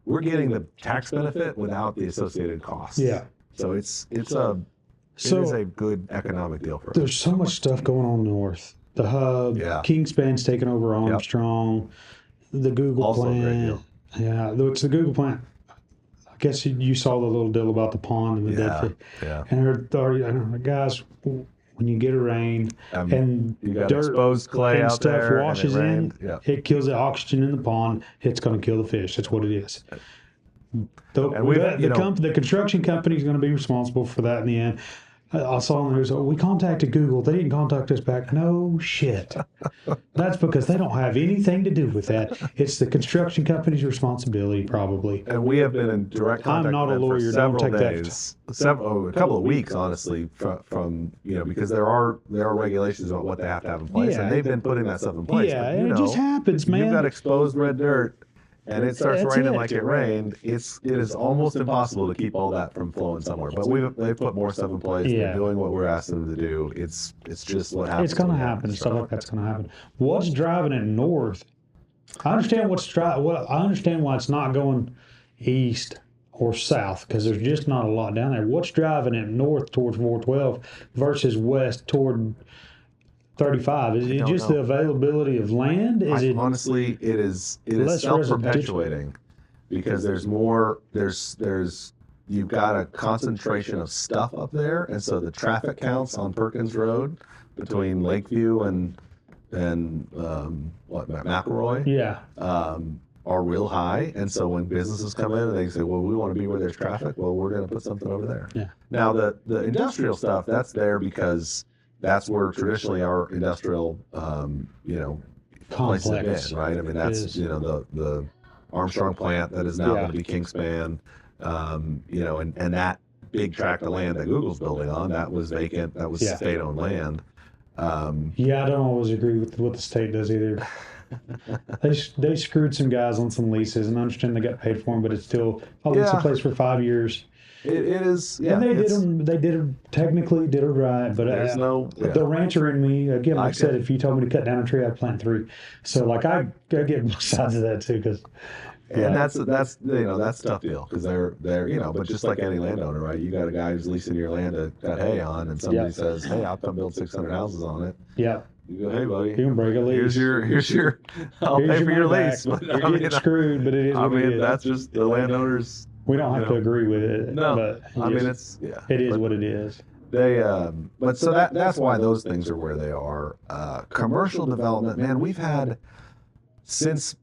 we're getting the tax benefit without the associated costs. Yeah. So it is a good economic deal for us. There's so much stuff going on north. The hub, Kingspan's taking over Armstrong, the Google also plant. A great deal. Yeah, it's the Google plant. I guess you saw the little deal about the pond and the dead fish. Yeah. And the guys, when you get a rain and you got dirt exposed clay and out stuff there washes and in, it kills the oxygen in the pond. It's going to kill the fish. That's what it is. The construction company is going to be responsible for that in the end. I saw on the news, we contacted Google. They didn't contact us back. No shit. That's because they don't have anything to do with that. It's the construction company's responsibility, probably. And we have been in direct contact I'm not with a them lawyer. for several Don't take days, a couple of weeks, honestly, from because there are regulations about what they have to have in place, and they've been putting that stuff in place. Yeah, but, and it just happens, man. You've got exposed red dirt. And it starts raining like it rained. It is almost impossible to keep all that from flowing somewhere. But they've put more stuff in place. They're doing what we're asking them to do. It's just what happens. It's going to happen. Stuff like that's going to happen. What's driving it north? I understand I understand why it's not going east or south, because there's just not a lot down there. What's driving it north towards 412 versus west toward 35? Is it just the availability of land? Honestly, it is self-perpetuating, because there's you've got a concentration of stuff up there, and so the traffic counts on Perkins Road between Lakeview and McElroy are real high, and so when businesses come in and they say, well, we want to be where there's traffic, well, we're going to put something over there. Yeah. Now the industrial stuff, that's there because that's where traditionally our industrial, places have been, right? I mean, that's, the Armstrong plant that is now going to be Kingspan, and that big tract of land that Google's building on, that was vacant, that was state-owned land. I don't always agree with what the state does either. They screwed some guys on some leases, and I understand they got paid for them, but it's still I'll lease a Yeah, place for 5 years, it is. and Yeah, it's they did them technically did it right, but there's no. the Yeah, rancher in me again, like I I said, get. if you told me to cut down a tree, I'd plant three. So like I get both sides of that too, because And yeah, that's that's a tough deal because they're but just like any landowner, right? You got a guy who's leasing your land to cut hay on, and somebody yeah, says, "Hey, I'll come build 600 houses on it." yeah. You go, "Hey, buddy, You can break a lease. here's your I'll Here's pay your for your money back. lease." But You're getting screwed, but it is what it is. that's just the landowners. We don't have to agree with it, No, but I mean yes, it's it is but what it is. they but so that's why those things are where they are. Commercial development, man, we've had since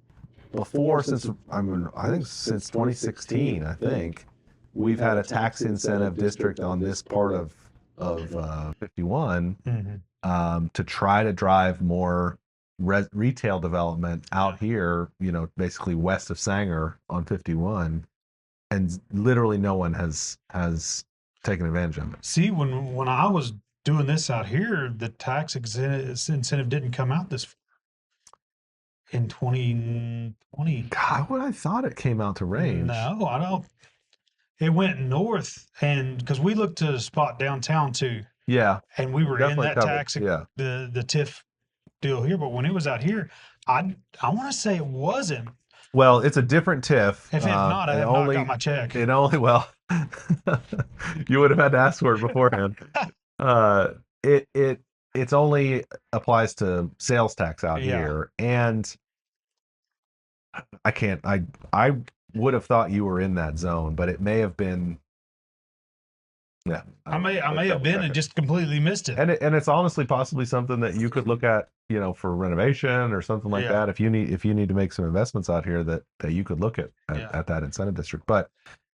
I think since 2016, I think we've had a tax incentive district on this part of 51 to try to drive more retail development out here, basically west of Sanger on 51, and literally no one has taken advantage of it. See, when I was doing this out here, the tax incentive didn't come out this in 2020. God, what I thought it came out to range. No, I don't. It went north, and because we looked to a spot downtown too, Yeah, and we were definitely in that covered. tax Yeah. the TIF deal here. But when it was out here, I want to say it wasn't. Well, it's a different TIF. If not, I have not got my check. It only you would have had to ask for it beforehand. It's only applies to sales tax out Yeah. here, and I would have thought you were in that zone, but it may have been. Yeah, I may have been and just completely missed it. and it's honestly possibly something that you could look at, for renovation or something like Yeah. that. If you need to make some investments out here, that you could look at Yeah. at that incentive district. But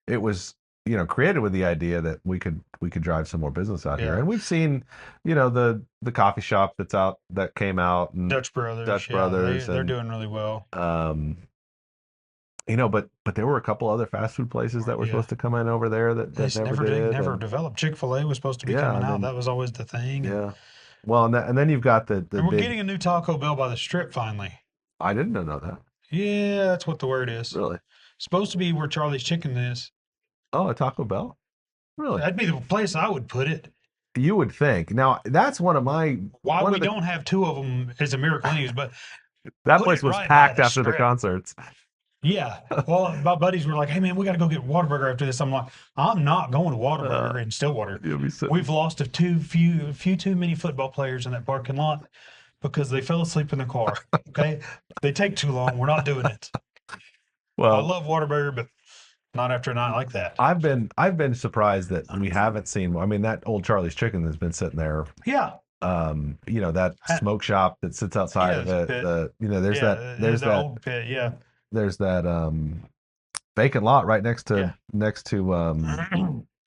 it was created with the idea that we could drive some more business out here, Yeah. and we've seen the coffee shop that came out, and Dutch Brothers. Dutch yeah, Brothers, they're and, doing really well. but there were a couple other fast food places that were Yeah. supposed to come in over there that They never did. never and- developed. Chick-fil-A was supposed to be Yeah, coming and out. then- That was always the thing. Yeah. Well, and then you've got the And we're big. getting a new Taco Bell by the Strip finally. I didn't know that. Yeah, that's what the word is. Really? Supposed to be where Charlie's Chicken is. Oh, a Taco Bell? Really? That'd be the place I would put it. You would think. Now, that's one of my. Why one we of the- don't have two of them is a miracle news, but That put place it was right by packed the after the Strip. concerts. yeah. Well, my buddies were like, "Hey man, we got to go get Whataburger after this." I'm like, "I'm not going to Whataburger in Stillwater. You'll be sitting. We've lost a few too many football players in that parking lot because they fell asleep in the car. Okay, they take too long. We're not doing it. I Well, love Whataburger, but not after a night like that. I've been surprised that we haven't seen. I mean, that old Charlie's Chicken has been sitting there. Yeah, That smoke shop that sits outside of Yeah, it. the There's yeah, there's the that old pit. Yeah, there's that vacant lot right next to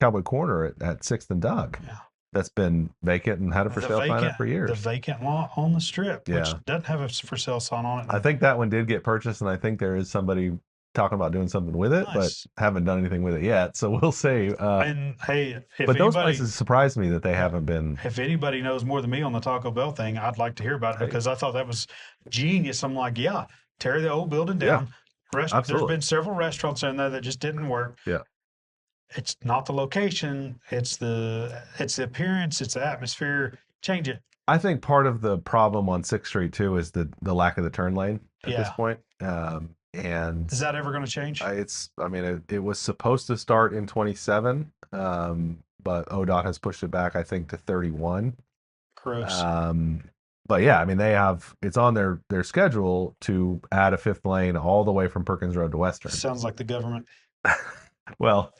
Cowboy Corner at Sixth and Doug. Yeah. That's been vacant and had a for sale sign up for years. The vacant lot on the Strip, Yeah. which doesn't have a for sale sign on it. I think that one did get purchased, and I think there is somebody talking about doing something with it, Nice. but haven't done anything with it yet. So we'll see. And hey, if But those anybody, places surprise me that they haven't been. if anybody knows more than me on the Taco Bell thing, I'd like to hear about it Hey. because I thought that was genius. I'm like, yeah, tear the old building Yeah, down. There's absolutely. been several restaurants in there that just didn't work. Yeah. It's not the location, it's the appearance, it's the atmosphere. Change it. I think part of the problem on 6th Street too is the lack of the turn lane at this Yeah. point. And Is that ever going to change? it was supposed to start in 27, but ODOT has pushed it back, I think, to 31. Gross. But yeah, I mean, it's on their schedule to add a 5th lane all the way from Perkins Road to Western. Sounds like the government. Well,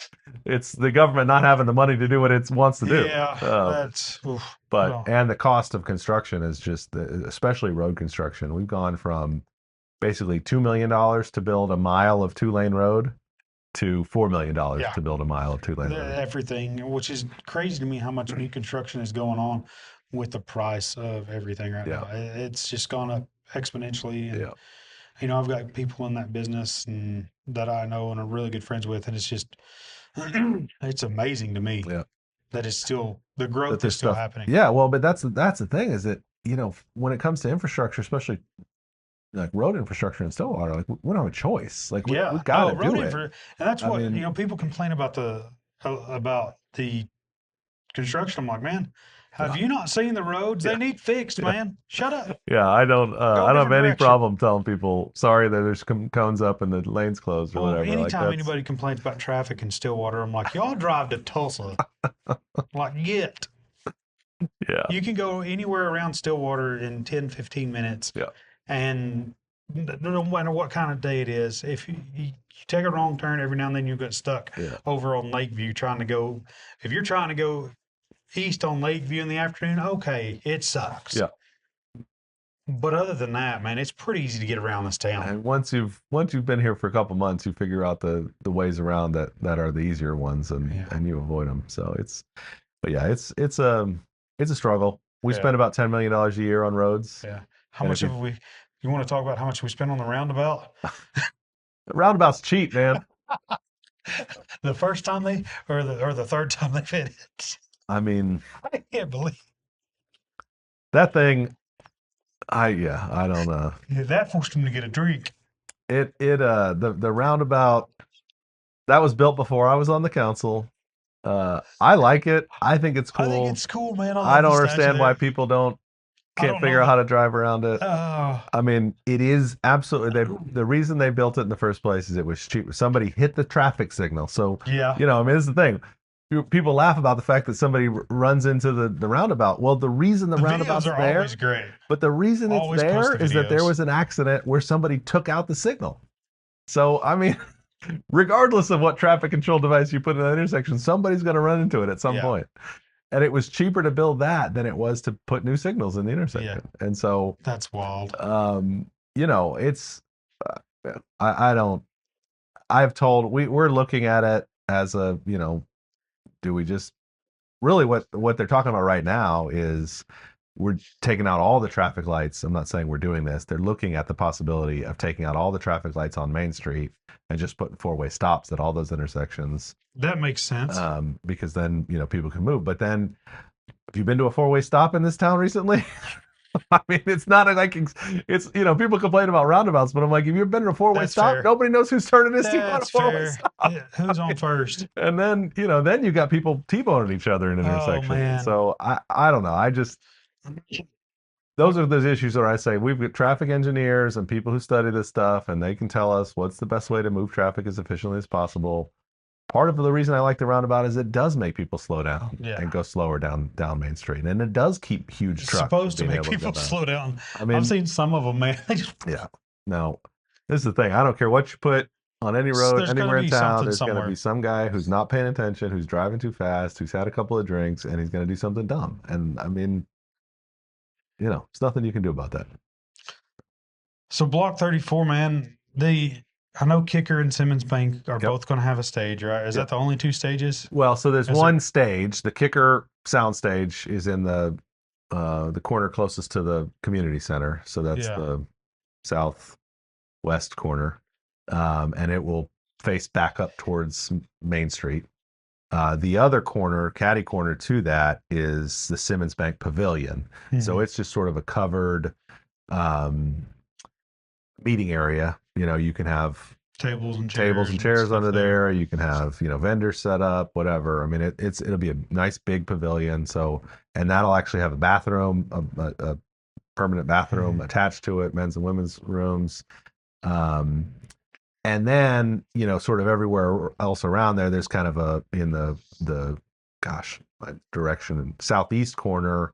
it's the government not having the money to do what it wants to do. Yeah, that's. Oof. But Well. and the cost of construction is just, especially road construction. We've gone from basically $2 million to build a mile of 2-lane road to $4 million Yeah. to build a mile of 2-lane road. Everything, which is crazy to me how much new construction is going on with the price of everything right Yeah. now. It's just gone up exponentially. And, Yeah. I've got people in that business and that I know and are really good friends with, and it's just, it's amazing to me Yeah. that it's still, the growth That is there's still stuff. happening. Yeah, well, but that's the thing is that when it comes to infrastructure, especially like road infrastructure in Stillwater. Like we don't have a choice. Like we Yeah. got to Oh, road do it. infra, and that's I what, mean, people complain about the construction. I'm like, man, have yeah. you not seen the roads? They need fixed, Yeah. man. Shut up. Yeah, Go I a don't have different any direction. problem telling people sorry that there's cones up and the lanes closed or Oh, whatever. Like anytime that's anybody complains about traffic in Stillwater, I'm like, y'all drive to Tulsa. Like, get. yeah, You can go anywhere around Stillwater in 10, 15 minutes. yeah, And no matter what kind of day it is, if you take a wrong turn every now and then, you get stuck yeah, over on Lakeview trying to go. If you're trying to go east on Lakeview in the afternoon, okay, it sucks. yeah. But other than that, man, it's pretty easy to get around this town. And once you've been here for a couple months, you figure out the ways around that are the easier ones, Yeah. and you avoid them. So but yeah, it's a struggle. We Yeah. spend about $10 million a year on roads. Yeah. How And much if have we? You want to talk about how much we spend on the roundabout? roundabout's cheap, man. The first time or the third time they fit it. I mean, I can't believe that thing. I don't know. that forced him to get a drink. The roundabout that was built before I was on the council. I like it. I think it's I think cool. it's cool, man. I I love don't the understand statue why there. people I can't don't figure know out how that. to drive around it. Oh, I mean, it is absolutely the reason they built it in the first place is it was cheap. Somebody hit the traffic signal. So, yeah. I mean, this is the thing. People laugh about the fact that somebody runs into the roundabout. Well, the reason the The roundabout's videos are there, always great. but the reason it's Always there post the is that there videos. was an accident where somebody took out the signal. So, I mean, regardless of what traffic control device you put in that intersection, somebody's going to run into it at some Yeah. point. And it was cheaper to build that than it was to put new signals in the intersection. And so, That's wild. it's I don't. I've told we're looking at it as a do we just really what they're talking about right now is we're taking out all the traffic lights. I'm not saying we're doing this. They're looking at the possibility of taking out all the traffic lights on Main Street and just putting four-way stops at all those intersections. That makes sense. Because then people can move. But then, have you been to a four-way stop in this town recently? I mean, it's not like it's people complain about roundabouts, but I'm like, if you've been to a four-way That's stop, fair. nobody knows whose turn it is to go on a That's four-way fair. stop. Yeah, who's on first? And then then you got people T-boning each other in an intersection. Man. So I don't know. I just those are those issues where I say we've got traffic engineers and people who study this stuff, and they can tell us what's the best way to move traffic as efficiently as possible. Part of the reason I like the roundabout is it does make people slow down and go slower down Main Street, and it does keep huge It's trucks supposed to being make able people go down. slow down. I mean, I've seen some of them, man. They just, yeah. Now, this is the thing. I don't care what you put on any road, There's gonna anywhere in be town. something There's going to somewhere. be some guy who's not paying attention, who's driving too fast, who's had a couple of drinks, and he's going to do something dumb. And I mean, there's nothing you can do about that. So Block 34, man, I know Kicker and Simmons Bank are both going to have a stage, right? Is that the only two stages? Well, so there's Is one stage. The Kicker sound stage is in the corner closest to the community center. So that's the southwest corner, and it will face back up towards Main Street. The other corner, caddy corner to that, is the Simmons Bank Pavilion. So it's just sort of a covered meeting area. You can have tables and chairs under there. You can have vendors set up, whatever. I mean, it'll be a nice big pavilion. So, and that'll actually have a bathroom, a permanent bathroom attached to it, men's and women's rooms. And then sort of everywhere else around there's kind of in the direction southeast corner,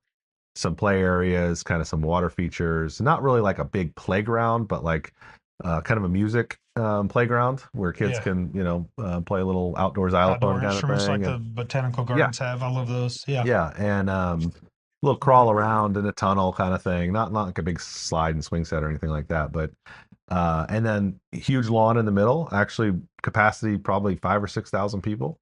some play areas, kind of some water features, not really like a big playground, but like kind of a music playground where kids can play a little outdoor xylophone kind of thing, like the botanical gardens have. I love those. And a little crawl around in a tunnel kind of thing, not like a big slide and swing set or anything like that, but and then huge lawn in the middle, actually capacity probably 5,000 or 6,000 people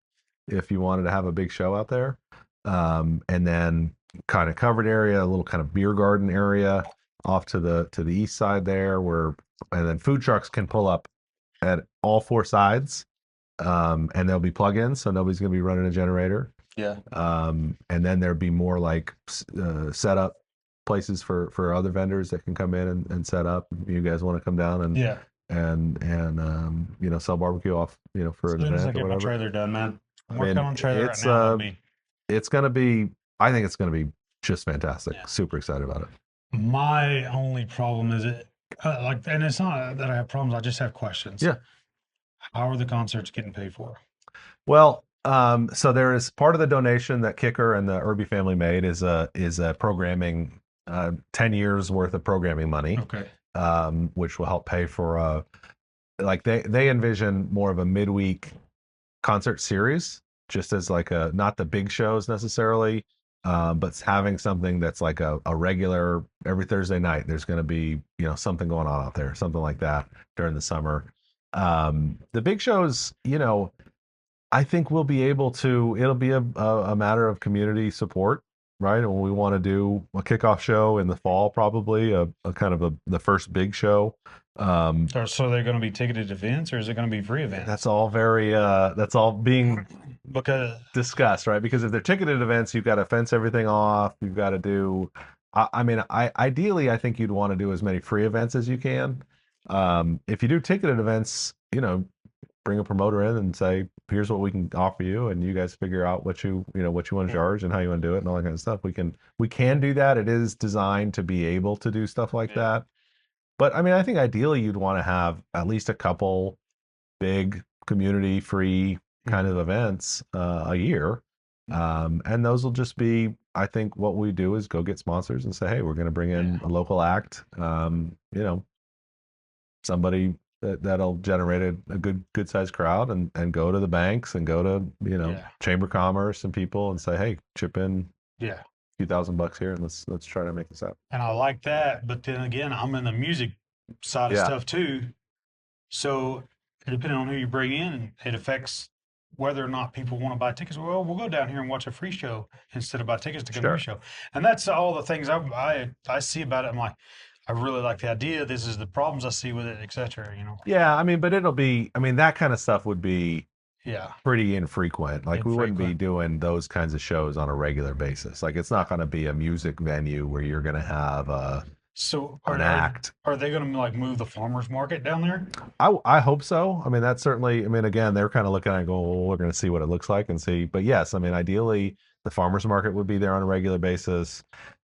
if you wanted to have a big show out there. And then kind of covered area, a little kind of beer garden area off to the east side there, and then food trucks can pull up at all four sides, and they'll be plug-ins, so nobody's going to be running a generator. And then there'd be more like set up places for other vendors that can come in and set up. You guys want to come down and Yeah. you know, sell barbecue off, you know, for As an soon as I event or get my whatever. trailer done, man. I'm I working mean, on a trailer right now. That'll be. it's gonna be. I think it's gonna be just fantastic. Yeah. Super excited about it. My only problem is like, and it's not that I have problems. I just have questions. Yeah. How are the concerts getting paid for? Well, so there is part of the donation that Kicker and the Irby family made is a programming 10 years worth of programming money, Okay. which will help pay for like they envision more of a midweek concert series, just as like a not the big shows necessarily, but having something that's like a regular every Thursday night. There's going to be, you know, something going on out there, something like that during the summer. The big shows, you know, I think we'll be able to. It'll be a matter of community support, right? And we want to do a kickoff show in the fall, probably a kind of the first big show. So they're going to be ticketed events, or is it going to be free events? That's all very. That's all being Because discussed, right? Because if they're ticketed events, you've got to fence everything off. You've got to do. I mean, ideally, I think you'd want to do as many free events as you can. If you do ticketed events, you know, bring a promoter in and say, here's what we can offer you, and you guys figure out what you want to charge and how you want to do it and all that kind of stuff. We can do that. It is designed to be able to do stuff like that. But I mean, I think ideally you'd want to have at least a couple big community free kind of events a year. And those will just be, I think what we do is go get sponsors and say, hey, we're going to bring in a local act, you know, somebody that'll generate a good sized crowd and go to the banks and go to, you know, Chamber of Commerce and people and say, hey, chip in a few $1,000 here and let's try to make this happen. And I like that, but then again, I'm in the music side of stuff too. So depending on who you bring in, it affects whether or not people want to buy tickets. Well, we'll go down here and watch a free show instead of buy tickets to come to your show. And that's all the things I see about it. I'm like, I really like the idea. This is the problems I see with it, etc. You know. Yeah, I mean, but it'll be. I mean, that kind of stuff would be pretty infrequent. Like we wouldn't be doing those kinds of shows on a regular basis. Like it's not going to be a music venue where you're going to have an act. Are they going to like move the farmers market down there? I hope so. I mean, that's certainly. I mean, again, they're kind of looking at it going, well, we're going to see what it looks like and see. But yes, I mean, ideally, the farmers market would be there on a regular basis.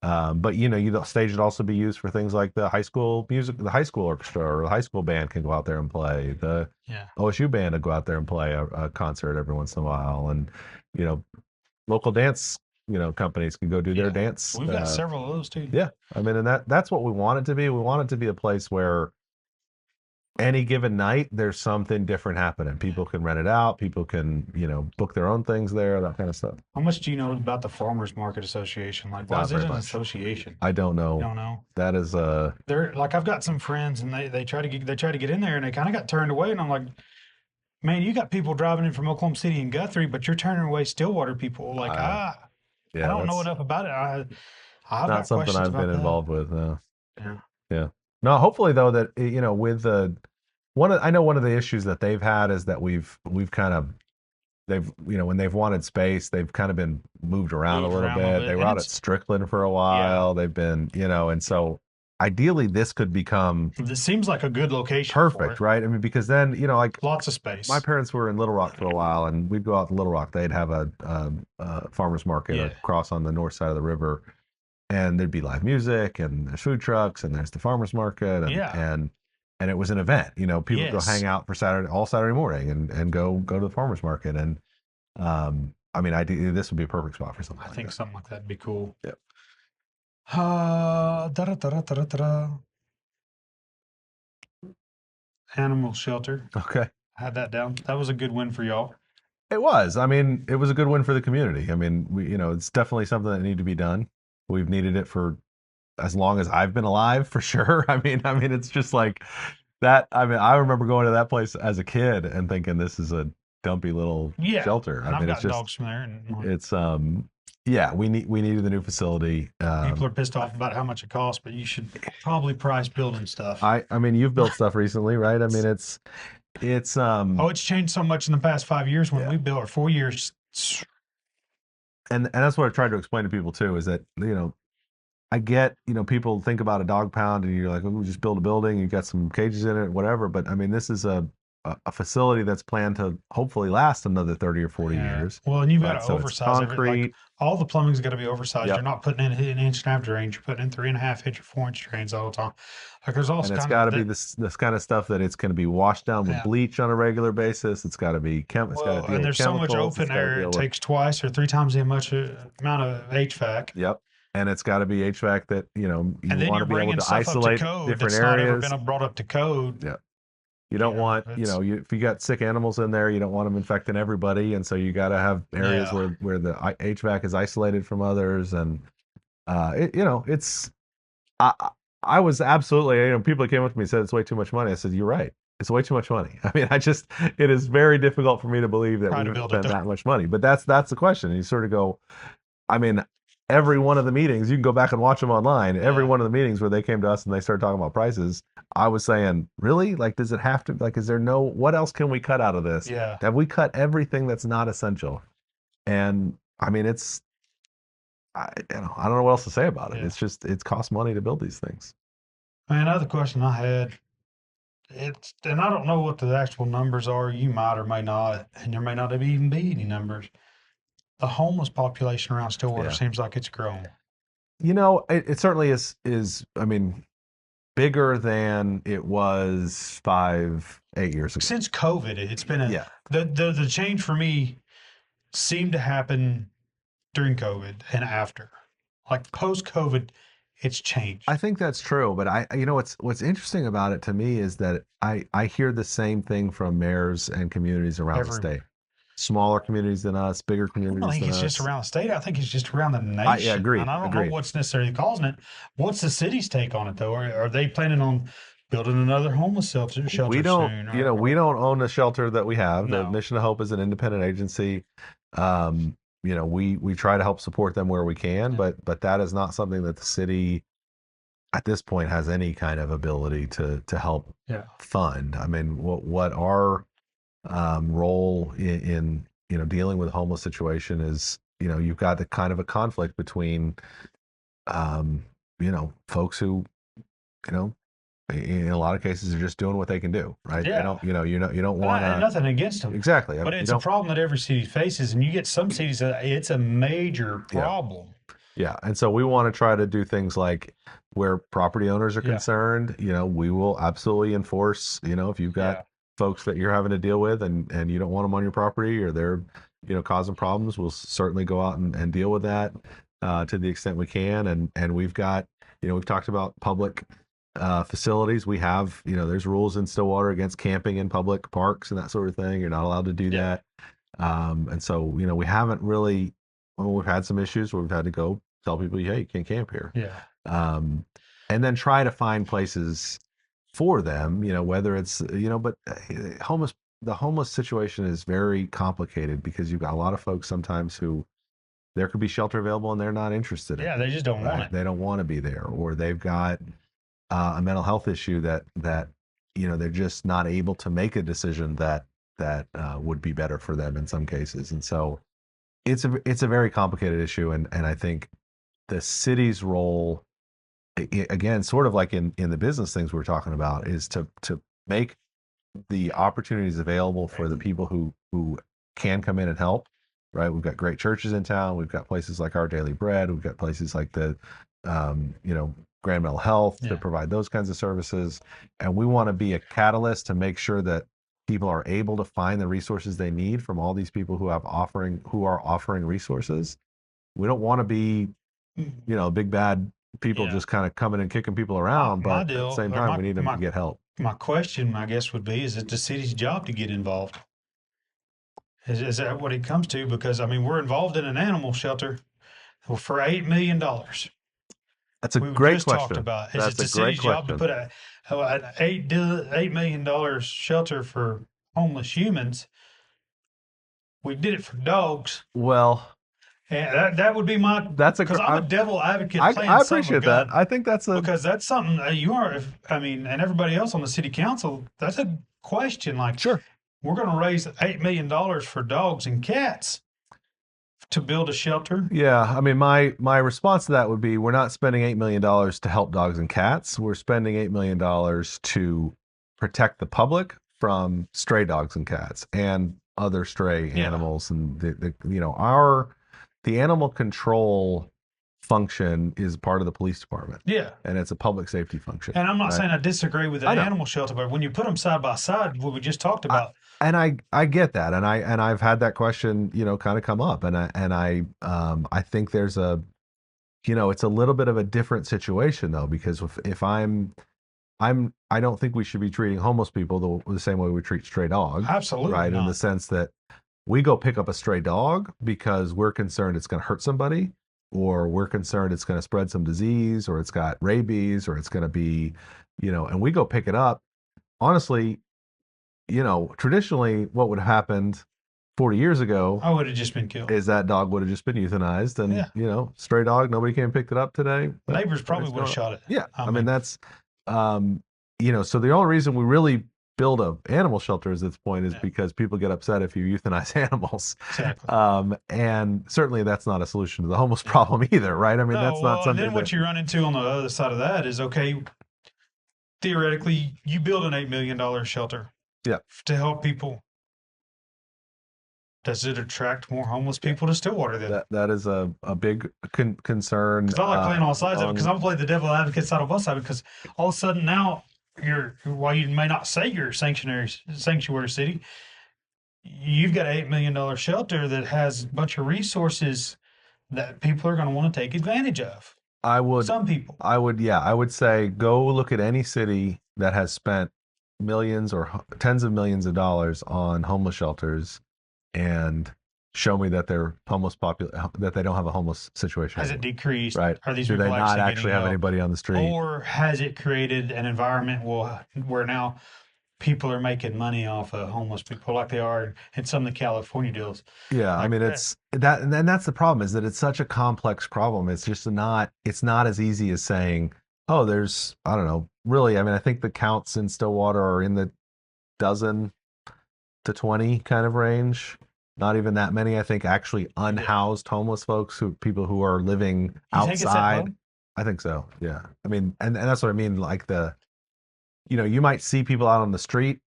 But you know, the stage would also be used for things like the high school music, the high school orchestra or the high school band can go out there and play. The OSU band would go out there and play a concert every once in a while, and you know, local dance, you know, companies can go do their dance. We've got several of those too. Yeah, I mean, and that's what we want it to be. We want it to be a place where any given night there's something different happening. People can rent it out. People can, you know, book their own things there, that kind of stuff. How much do you know about the Farmers Market Association? Like, why is it an association? I don't know. You don't know? That is they're like, I've got some friends and they try to get in there and they kind of got turned away, and I'm like, man, you got people driving in from Oklahoma City and Guthrie, but you're turning away Stillwater people. Like, I don't know enough about it. I've not something I've been involved with. Yeah. No, hopefully though that, you know, with I know one of the issues that they've had is that we've kind of, you know, when they've wanted space, they've kind of been moved around a little bit. They were out at Strickland for a while. They've been, you know, and so ideally this could become. This seems like a good location. Perfect, right? I mean, because then, you know, like lots of space. My parents were in Little Rock for a while, and we'd go out to Little Rock. They'd have a farmers market across on the north side of the river, and there'd be live music, and there's food trucks, and there's the farmers market, and it was an event. You know, people go hang out for Saturday morning, and go to the farmers market, and I mean, this would be a perfect spot for something. I think something like that'd be cool. Yep. Animal shelter. Okay. I had that down. That was a good win for y'all. It was. I mean, it was a good win for the community. I mean, you know, it's definitely something that needed to be done. We've needed it for as long as I've been alive, for sure. I mean, it's just like that. I mean, I remember going to that place as a kid and thinking this is a dumpy little shelter. And I mean, I've it's got just dogs from there. And it's we needed the new facility. People are pissed off about how much it costs, but you should probably price building stuff. I mean, you've built stuff recently, right? I mean, it's it's changed so much in the past 5 years when we built, or 4 years. And that's what I tried to explain to people too, is that, you know, I get, people think about a dog pound and you're like, oh, we just build a building, you got some cages in it, whatever. But I mean, this is a facility that's planned to hopefully last another 30 or 40 Yeah. years. Well, and you've got Right. to So it's oversize everything. Like concrete. all the plumbing's got to be oversized. Yep. You're not putting in an inch and a half drains. You're putting in 3.5 inch or 4 inch drains all the time. Like there's all And it's kind got to of be this kind of stuff that it's going to be washed down with Yeah. bleach on a regular basis. It's got to be it's got to well, deal and with there's so much chemicals. open air. It takes twice or three times the much amount of HVAC. Yep. And it's got to be HVAC that, you And then want you're to be able bringing to stuff up to isolate code different that's not ever areas. been brought up to code. Yeah. You don't want, if you got sick animals in there, you don't want them infecting everybody. And so you got to have areas where the HVAC is isolated from others. And, it's, I was absolutely, people came up to me and said, it's way too much money. I said, you're right. It's way too much money. I mean, it is very difficult for me to believe that we would spend that much money. But that's the question. And you sort of go, I mean, every one of the meetings, you can go back and watch them online. Every one of the meetings where they came to us and they started talking about prices, I was saying, really? Like, does it have to, like, is there what else can we cut out of this? Yeah. Have we cut everything that's not essential? And I mean, I don't know what else to say about it. Yeah. It's just, it costs money to build these things. Another question I had, and I don't know what the actual numbers are. You might or may not, and there may not even be any numbers. The homeless population around Stillwater seems like it's grown. It certainly is, I mean, bigger than it was 8 years ago. Since COVID, it's been the change for me seemed to happen during COVID and after. Like post COVID, it's changed. I think that's true, but what's interesting about it to me is that I hear the same thing from mayors and communities around the state. Smaller communities than us, bigger communities than us. I don't think it's just around the state. I think it's just around the nation. I agree. And I don't know what's necessarily causing it. What's the city's take on it, though? Are they planning on building another homeless shelter we don't, soon? We don't own the shelter that we have. No. The Mission of Hope is an independent agency. We try to help support them where we can, but that is not something that the city at this point has any kind of ability to help fund. I mean, what our role in dealing with the homeless situation is, you've got the kind of a conflict between folks who in a lot of cases are just doing what they can do, right? Yeah. They don't, you don't want to. Nothing against them. Exactly. But it's a problem that every city faces, and you get some cities that it's a major problem. Yeah. And so we want to try to do things like where property owners are concerned, we will absolutely enforce, if you've got folks that you're having to deal with and you don't want them on your property or they're, causing problems, we'll certainly go out and deal with that to the extent we can. And we've got, we've talked about public facilities. We have, there's rules in Stillwater against camping in public parks and that sort of thing. You're not allowed to do that. And so, we haven't really, we've had some issues where we've had to go tell people, hey, you can't camp here. Yeah. And then try to find places for them, whether it's, but the homeless situation is very complicated because you've got a lot of folks sometimes who there could be shelter available and they're not interested in it. They just don't want it. They don't want to be there, or they've got a mental health issue that they're just not able to make a decision that would be better for them in some cases. And so it's a very complicated issue. And I think the city's role, again, sort of like in the business things we're talking about, is to make the opportunities available for the people who can come in and help, right? We've got great churches in town. We've got places like Our Daily Bread. We've got places like the, Grand Mental Health to provide those kinds of services. And we want to be a catalyst to make sure that people are able to find the resources they need from all these people who are offering resources. We don't want to be, big bad people just kind of coming and kicking people around, but at the same time, we need them to get help. My question, I guess, would be, is it the city's job to get involved? Is that what it comes to? Because, I mean, we're involved in an animal shelter for $8 million. That's a great question. Talked about. Is That's it the city's job to put an $8 million shelter for homeless humans? We did it for dogs. Well, and that would be my. Because I'm a devil advocate. I appreciate that. I think that's because that's something you are. And everybody else on the city council. That's a question. Like, sure, we're going to raise $8 million for dogs and cats to build a shelter? Yeah, I mean, my response to that would be, we're not spending $8 million to help dogs and cats. We're spending $8 million to protect the public from stray dogs and cats and other stray animals. And the animal control function is part of the police department. Yeah. And it's a public safety function. And I'm not right? saying I disagree with an animal shelter, but when you put them side by side, what we just talked about. I get that, and I've had that question, kind of come up, and I think there's it's a little bit of a different situation though, because if I don't think we should be treating homeless people the same way we treat stray dogs. Absolutely right? not. In the sense that we go pick up a stray dog because we're concerned it's going to hurt somebody, or we're concerned it's going to spread some disease, or it's got rabies, or it's going to be, and we go pick it up. Honestly, traditionally what would have happened 40 years ago, I would have just been killed. Is that dog would have just been euthanized, and stray dog, nobody came and picked it up today. Neighbors probably would have shot it. Yeah, I mean that's, so the only reason we really build a animal shelter at this point is because people get upset if you euthanize animals. Exactly. And certainly that's not a solution to the homeless problem either, right? I mean, that's not something. And then what you run into on the other side of that is, okay, theoretically, you build an $8 million shelter. Yeah. To help people. Does it attract more homeless people to Stillwater then? That is a big concern. Because I like playing all sides of it, because I'm playing the devil advocate side of both sides, because all of a sudden now while you may not say you're a sanctuary city, you've got an $8 million shelter that has a bunch of resources that people are going to want to take advantage of. Some people. I would say go look at any city that has spent millions or tens of millions of dollars on homeless shelters and show me that they're that they don't have a homeless situation. Has it decreased? Right. Are these Do people they not actually have help? anybody on the street? Or has it created an environment where now people are making money off of homeless people like they are in some of the California deals? Yeah, I mean, it's that, and that's the problem, is that it's such a complex problem. It's just it's not as easy as saying, oh, there's, I don't know, really. I mean, I think the counts in Stillwater are in the dozen to 20 kind of range. Not even that many, I think, actually unhoused homeless folks, people who are living outside. I think so. Yeah. I mean, and that's what I mean. Like you might see people out on the street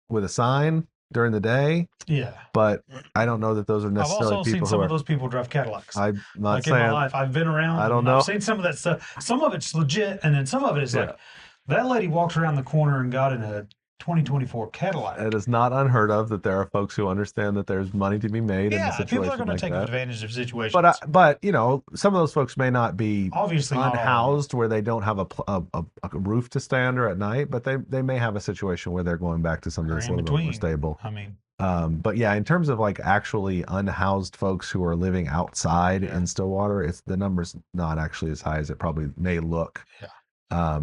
with a sign during the day. Yeah. But I don't know that those are necessarily I've also people seen some of those people drive Cadillacs. I'm not like saying, in my life, I've been around. I don't know. I've seen some of that stuff. Some of it's legit, and then some of it is like that lady walked around the corner and got in a 2024 Cadillac. It is not unheard of that there are folks who understand that there's money to be made in a situation people are going to take that. advantage of situations. But some of those folks may not be obviously unhoused where they don't have a roof to stay under at night, but they may have a situation where they're going back to something that's a little bit more stable. I mean, but yeah, in terms of like actually unhoused folks who are living outside in Stillwater, the number's not actually as high as it probably may look. Yeah.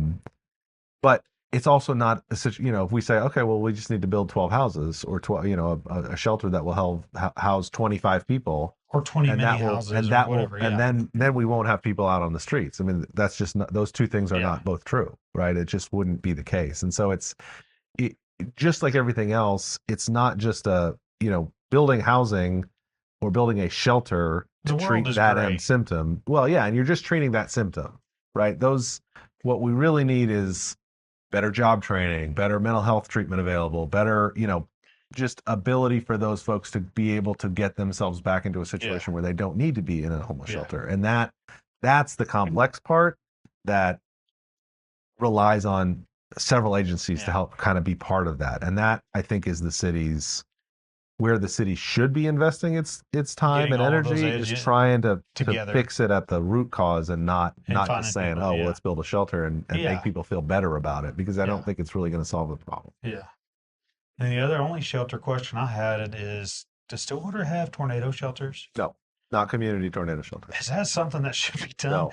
But it's also not if we say, okay, well, we just need to build 12 houses or 12, a shelter that will house 25 people or 20 mini houses and or whatever, and then we won't have people out on the streets. I mean, that's just not, those two things are not both true, right? It just wouldn't be the case. And so it's just like everything else. It's not just building housing or building a shelter to treat that end symptom. Well, yeah, and you're just treating that symptom, right? What we really need is better job training, better mental health treatment available, better, just ability for those folks to be able to get themselves back into a situation where they don't need to be in a homeless shelter. And that's the complex part that relies on several agencies to help kind of be part of that. And that, I think, is where the city should be investing its time and energy, is trying to fix it at the root cause and not just saying, well, let's build a shelter and make people feel better about it, because I don't think it's really going to solve the problem. Yeah. And the only shelter question I had is, does Stillwater have tornado shelters? No, not community tornado shelters. Is that something that should be done? No.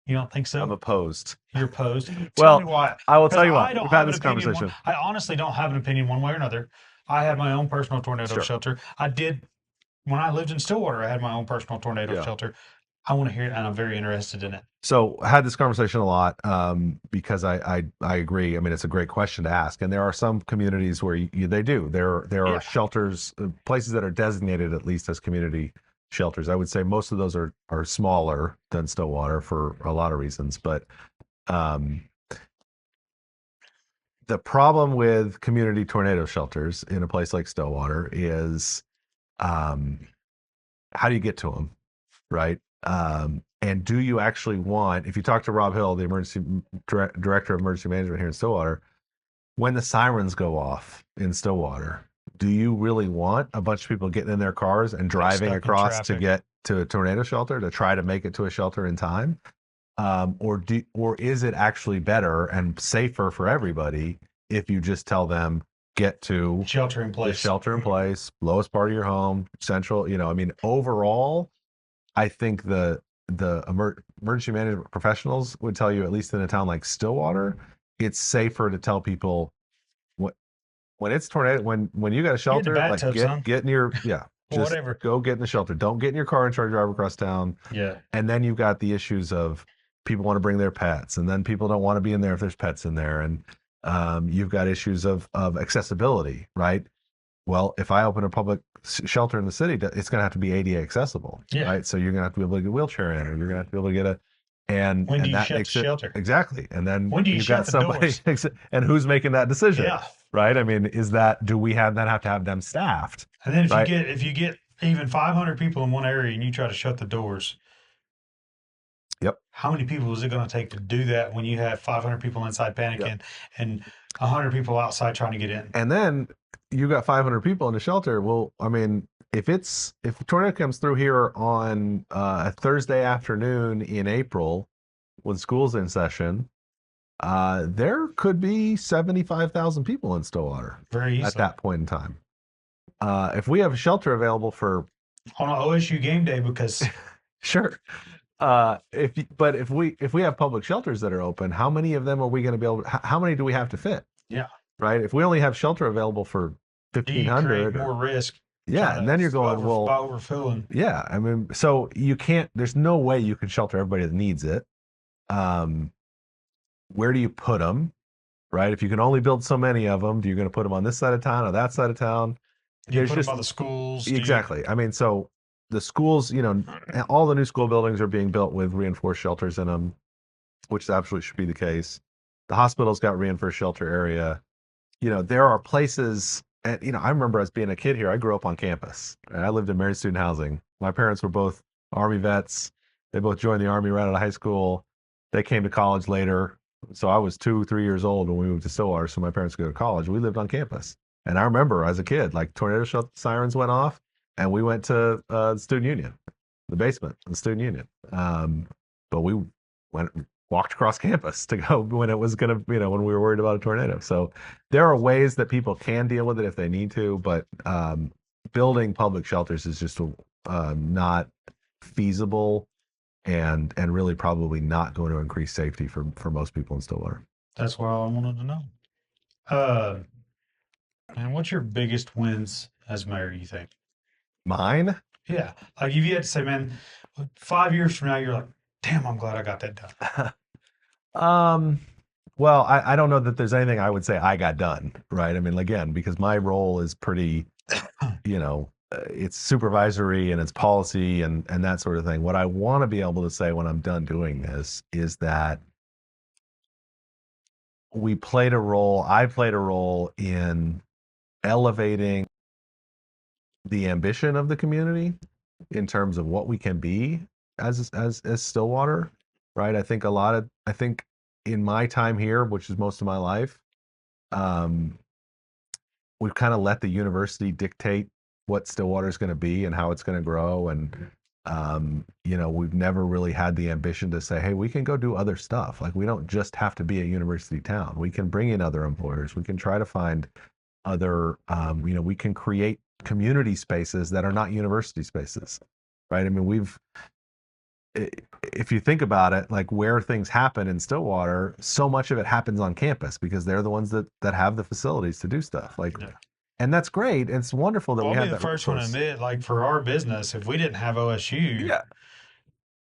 You don't think so? I'm opposed. You're opposed? Well, tell me why. I will tell you why. We've had this conversation. I honestly don't have an opinion one way or another. I had my own personal tornado shelter. I did, when I lived in Stillwater, I had my own personal tornado shelter. I want to hear it, and I'm very interested in it. So I had this conversation a lot because I agree. I mean, it's a great question to ask. And there are some communities where they do. There are shelters, places that are designated at least as community shelters. I would say most of those are smaller than Stillwater for a lot of reasons, but the problem with community tornado shelters in a place like Stillwater is how do you get to them, right? And do you actually want, if you talk to Rob Hill, the emergency director of emergency management here in Stillwater, when the sirens go off in Stillwater, do you really want a bunch of people getting in their cars and driving across to get to a tornado shelter to try to make it to a shelter in time? Or is it actually better and safer for everybody if you just tell them get to shelter in place, lowest part of your home, central? I mean, overall, I think the emergency management professionals would tell you, at least in a town like Stillwater, it's safer to tell people when it's tornado, when you got a shelter, get in your just whatever, go get in the shelter. Don't get in your car and try to drive across town. Yeah, and then you've got the issues of people want to bring their pets, and then people don't want to be in there if there's pets in there, and you've got issues of accessibility, right? Well, if I open a public shelter in the city, it's going to have to be ADA accessible, right? So you're going to have to be able to get a wheelchair in, or you're going to have to be able to get and when do you that shut makes the shelter? Exactly. And then when do you you've shut got somebody, and who's making that decision? Yeah. Right. I mean, do we have to have them staffed? And then if you get even 500 people in one area and you try to shut the doors, yep. How many people is it going to take to do that when you have 500 people inside panicking and 100 people outside trying to get in? And then you got 500 people in the shelter. Well, I mean, if a tornado comes through here on a Thursday afternoon in April when school's in session, there could be 75,000 people in Stillwater very easily at that point in time. If we have a shelter available for on an OSU game day, because sure. If we have public shelters that are open, how many of them are we going to be able to, how many do we have to fit? Yeah. Right. If we only have shelter available for 1,500, more risk. Yeah. And then you're going, overfilling. Yeah. I mean, so there's no way you can shelter everybody that needs it. Where do you put them? Right. If you can only build so many of them, you're going to put them on this side of town or that side of town? Do you put them by the schools? Exactly. I mean, so the schools, all the new school buildings are being built with reinforced shelters in them, which absolutely should be the case. The hospital's got reinforced shelter area. There are places, and I remember as being a kid here, I grew up on campus. And I lived in Married Student Housing. My parents were both Army vets. They both joined the Army right out of high school. They came to college later. So I was 2-3 years old when we moved to Stillwater, so my parents could go to college. We lived on campus. And I remember as a kid, like tornado sirens went off, and we went to the student union, the basement of the student union. But we walked across campus to go when it was going to, when we were worried about a tornado. So there are ways that people can deal with it if they need to, but building public shelters is just not feasible and really probably not going to increase safety for most people in Stillwater. That's what I wanted to know. And what's your biggest wins as mayor, you think? Mine? Yeah. Like if you had to say, man, 5 years from now, you're like, damn, I'm glad I got that done. Well, I don't know that there's anything I would say I got done, right? I mean, again, because my role is pretty, it's supervisory and it's policy and that sort of thing. What I want to be able to say when I'm done doing this is that I played a role in elevating the ambition of the community in terms of what we can be as Stillwater, right? I think in my time here, which is most of my life, we've kind of let the university dictate what Stillwater is going to be and how it's going to grow. And, we've never really had the ambition to say, hey, we can go do other stuff. Like we don't just have to be a university town. We can bring in other employers. We can try to find other, we can create community spaces that are not university spaces, right? I mean, if you think about it, like where things happen in Stillwater, so much of it happens on campus because they're the ones that have the facilities to do stuff. And that's great. It's wonderful that we have that. I'll be the first one to admit, like for our business, if we didn't have OSU,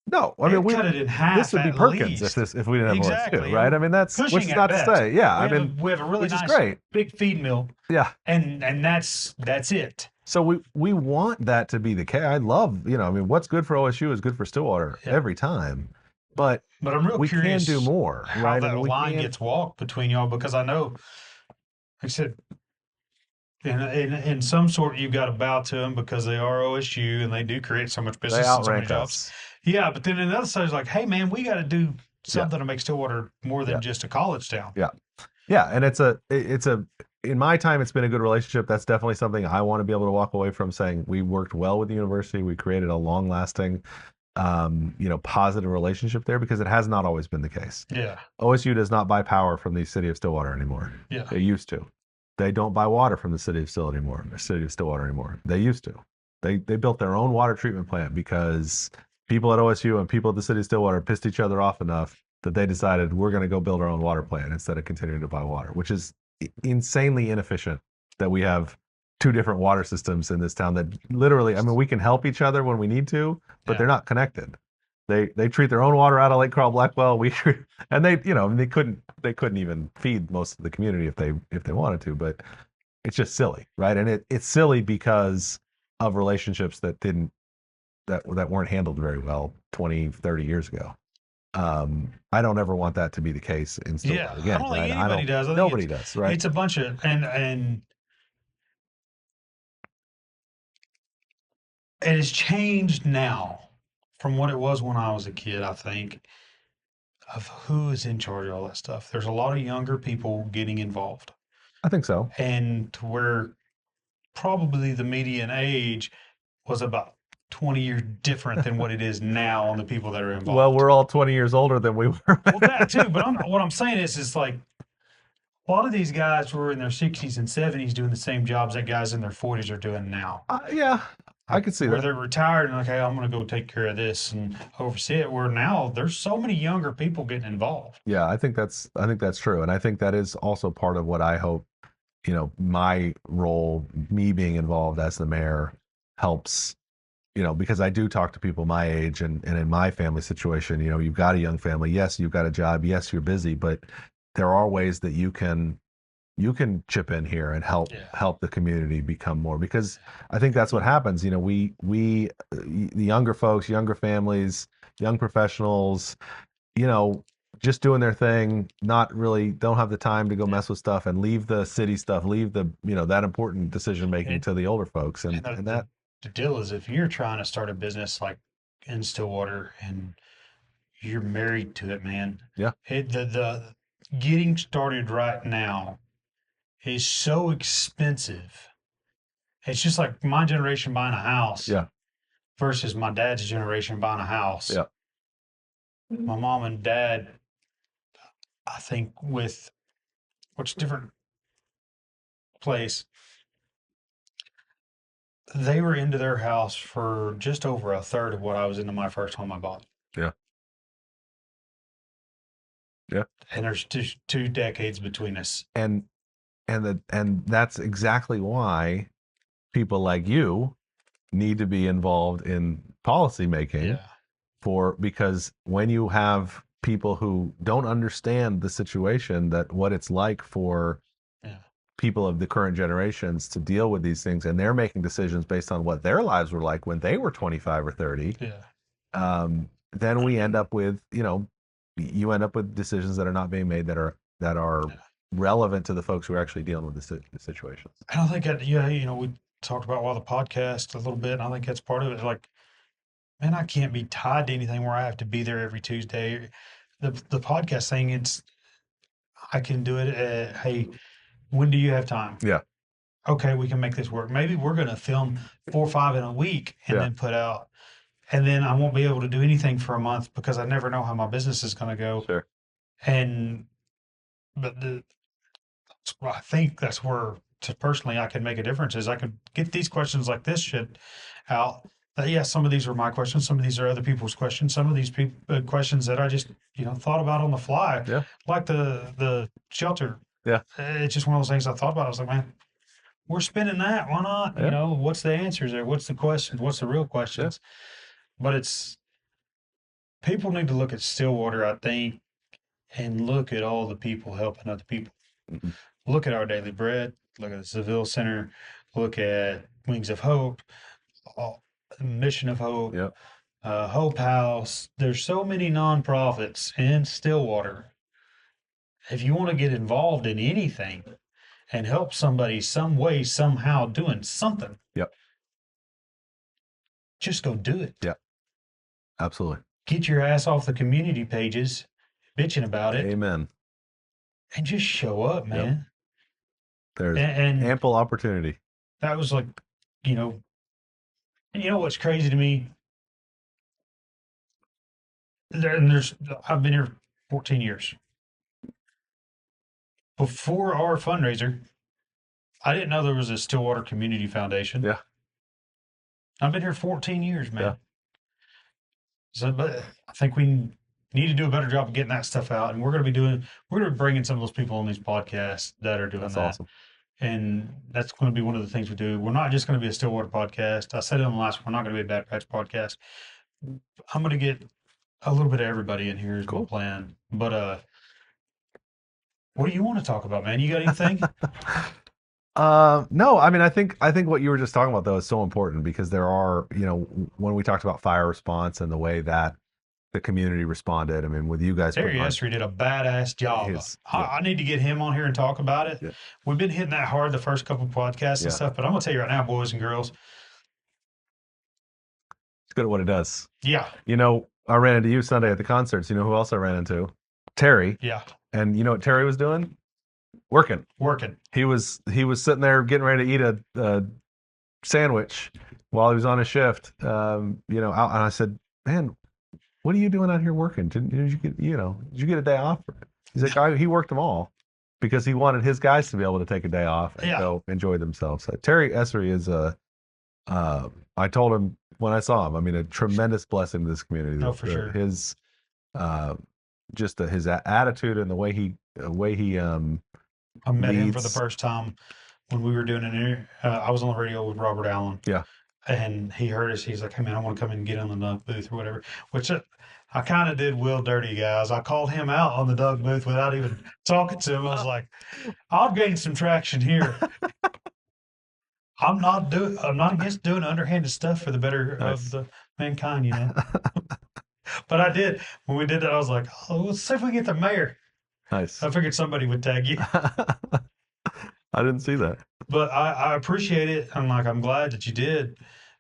no, I mean, cut it in half. This would be Perkins if we didn't have OSU, right? I mean, that's which is not to say, we have a really nice, great big feed mill, and that's it. So we want that to be the case. I love, I mean, what's good for OSU is good for Stillwater every time. But I'm real we can do curious more, how right? that I mean, we line can. gets walked between y'all, because I know, like I said, in some sort, you've got to bow to them because they are OSU and they do create so much They business and so many outrank jobs. us. Yeah, but then on the other side is like, hey man, we got to do something to make Stillwater more than Yeah. just a college town. Yeah. Yeah. And it's a, in my time, it's been a good relationship. That's definitely something I want to be able to walk away from, saying we worked well with the university. We created a long lasting, positive relationship there, because it has not always been the case. Yeah. OSU does not buy power from the city of Stillwater anymore. Yeah. They used to. They don't buy water from the city of Stillwater anymore. They used to. They built their own water treatment plant because people at OSU and people at the city of Stillwater pissed each other off enough that they decided, we're going to go build our own water plant instead of continuing to buy water, which is insanely inefficient. That we have two different water systems in this town that literally, I mean, we can help each other when we need to, but they're not connected. They treat their own water out of Lake Carl Blackwell. And they couldn't even feed most of the community if they wanted to, but it's just silly, right? And it's silly because of relationships that weren't handled very well 20, 30 years ago. I don't ever want that to be the case in Stillwater again. I don't think right? anybody does. Nobody does, right? It's a bunch of and it has changed now from what it was when I was a kid, I think, of who is in charge of all that stuff. There's a lot of younger people getting involved. I think so. And to where probably the median age was about 20 years different than what it is now on the people that are involved. Well, we're all 20 years older than we were. Well, that too. But what I'm saying is like, a lot of these guys were in their 60s and 70s doing the same jobs that guys in their 40s are doing now. Yeah, I could see where that. they're retired and like, hey, I'm going to go take care of this and oversee it. Where now there's so many younger people getting involved. Yeah, I think that's true, and I think that is also part of what I hope. My role, me being involved as the mayor, helps. Because I do talk to people my age, and in my family situation, you've got a young family. Yes, you've got a job. Yes, you're busy, but there are ways that you can chip in here and help the community become more, because I think that's what happens. The younger folks, younger families, young professionals, just doing their thing, not really, don't have the time to go mess with stuff and leave the city stuff, leave the, that important decision making to the older folks. And that the deal is, if you're trying to start a business like in Stillwater and you're married to it, man. Yeah. The getting started right now is so expensive. It's just like my generation buying a house versus my dad's generation buying a house. Yeah. My mom and dad, I think, with which different place, they were into their house for just over a third of what I was into my first home I bought. Yeah. Yeah. And there's two decades between us. And that's exactly why people like you need to be involved in policy making. Because when you have people who don't understand the situation, that what it's like for people of the current generations to deal with these things, and they're making decisions based on what their lives were like when they were 25 or 30, then we end up with, you end up with decisions that are not being made that are relevant to the folks who are actually dealing with the situations. And I think that, we talked about the podcast a little bit, and I think that's part of it. Like, man, I can't be tied to anything where I have to be there every Tuesday. The podcast thing, I can do it. Hey, when do you have time? Yeah. Okay, we can make this work. Maybe we're going to film 4 or 5 in a week and then put out. And then I won't be able to do anything for a month because I never know how my business is going to go. Sure. But I think that's where, personally, I can make a difference. Is I could get these questions like this shit out. Some of these are my questions. Some of these are other people's questions. Some of these questions that I just, thought about on the fly. Yeah. Like the shelter. Yeah. It's just one of those things I thought about. I was like, man, we're spending that. Why not? Yeah. What's the answers there? What's the questions? What's the real questions? Yeah. But people need to look at Stillwater, I think, and look at all the people helping other people. Mm-hmm. Look at Our Daily Bread. Look at the Seville Center. Look at Wings of Hope, Mission of Hope, Yep. Hope House. There's so many nonprofits in Stillwater. If you want to get involved in anything and help somebody some way, somehow doing something, Yep. just go do it. Yep. Absolutely. Get your ass off the community pages bitching about it. Amen. And just show up, man. There's And ample opportunity. that was like, you know, and you know what's crazy to me? I've been here 14 years. Before our fundraiser, I didn't know there was a Stillwater Community Foundation. Yeah. I've been here 14 years, man. Yeah. So, but I think we need to do a better job of getting that stuff out. And we're going to be bringing some of those people on these podcasts that are doing That's that. awesome. And that's going to be one of the things we do. We're not just going to be a Stillwater podcast. I said it on the last one, we're not going to be a Bad Patch podcast. I'm going to get a little bit of everybody in here is my plan. But what do you want to talk about, man? You got anything? No, I mean, I think what you were just talking about though is so important because there are, when we talked about fire response and the way that the community responded. I mean, with you guys, Terry Essery did a badass job. I need to get him on here and talk about it. Yeah. We've been hitting that hard the first couple of podcasts and stuff, but I'm gonna tell you right now, boys and girls, it's good at what it does. Yeah. I ran into you Sunday at the concerts. You know who else I ran into? Terry. Yeah. And you know what Terry was doing? Working. He was sitting there getting ready to eat a sandwich while he was on his shift. Out, and I said, "Man, what are you doing out here working? Did you get a day off?" He's like, he worked them all because he wanted his guys to be able to take a day off and go enjoy themselves. So Terry Essery is I told him when I saw him, I mean, a tremendous blessing to this community. Oh, for sure. His his attitude and the way he I met him for the first time when we were doing an interview. I was on the radio with Robert Allen. Yeah. And he heard us. He's like, "Hey, man, I want to come in and get on the Doug booth or whatever," which I kind of did Will dirty, guys. I called him out on the Doug booth without even talking to him. I was like, "I'll gain some traction here." I'm not against doing underhanded stuff for the better of the mankind, But I did. When we did that, I was like, "Oh, let's see if we can get the mayor." Nice. I figured somebody would tag you. I didn't see that. But I appreciate it. I'm glad that you did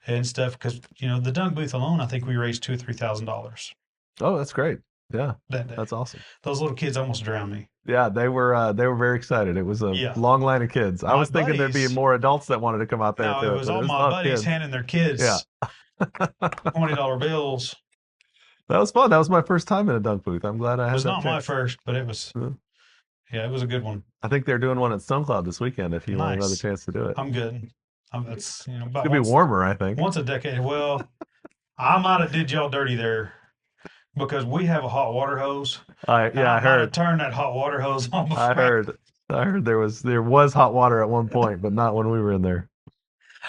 and stuff because the Dunk booth alone, I think we raised $2,000 or $3,000. Oh, that's great. Yeah, that day. That's awesome. Those little kids almost drowned me. Yeah, they were very excited. It was a long line of kids. I was thinking there'd be more adults that wanted to come out there. No, it was all my buddies handing their kids $20 bills. That was fun. That was my first time in a Dunk booth. I'm glad I had that. It was not chance. my first, but it was. Yeah, it was a good one. I think they're doing one at Stone Cloud this weekend. If you want another chance to do it, I'm good. It's it's gonna be warmer, I think. Once a decade. Well, I might have did y'all dirty there because we have a hot water hose. I heard. Turn that hot water hose on. I heard there was hot water at one point, but not when we were in there.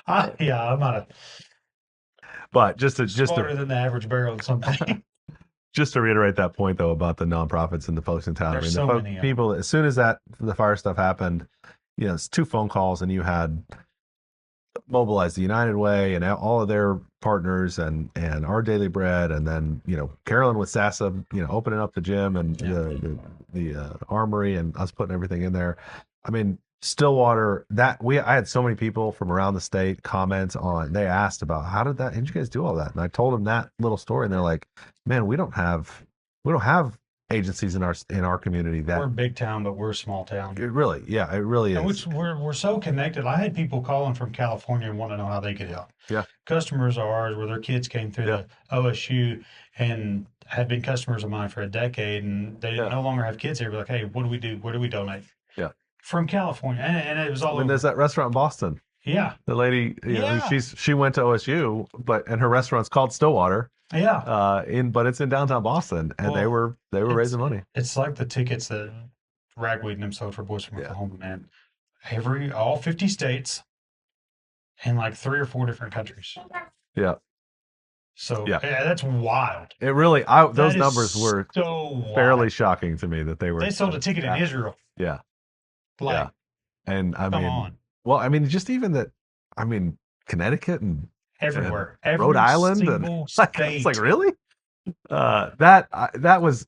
I might have. But just smarter than the average barrel or something. Just to reiterate that point though about the nonprofits and the folks in town. There's I mean, the people as soon as the fire stuff happened, it's 2 phone calls and you had Mobilize the United Way and all of their partners and Our Daily Bread and then Carolyn with SASA opening up the gym and the armory and us putting everything in there. I mean, Stillwater, I had so many people from around the state comment on. They asked about how did you guys do all that? And I told them that little story, and they're like, "Man, we don't have agencies in our community that we're a big town, but we're a small town." It really is. Which we're so connected. I had people calling from California and want to know how they could help. Yeah, customers of ours where their kids came through the OSU and had been customers of mine for a decade, and they no longer have kids here. We're like, "Hey, what do we do? Where do we donate?" Yeah. From California, and it was all over. There's that restaurant in Boston. Yeah. The lady, she went to OSU, and her restaurant's called Stillwater. Yeah. But it's in downtown Boston, and they were raising money. It's like the tickets that Ragweed and them sold for Boys from Oklahoma, man. All 50 states, and like 3 or 4 different countries. Yeah. So that's wild. It really, those numbers were so fairly shocking to me that they were. They sold a ticket in Israel. Yeah. Like, and I come mean, on. well, I mean, just even that. I mean, Connecticut and everywhere, Rhode every Island, and single it's like state. really. That was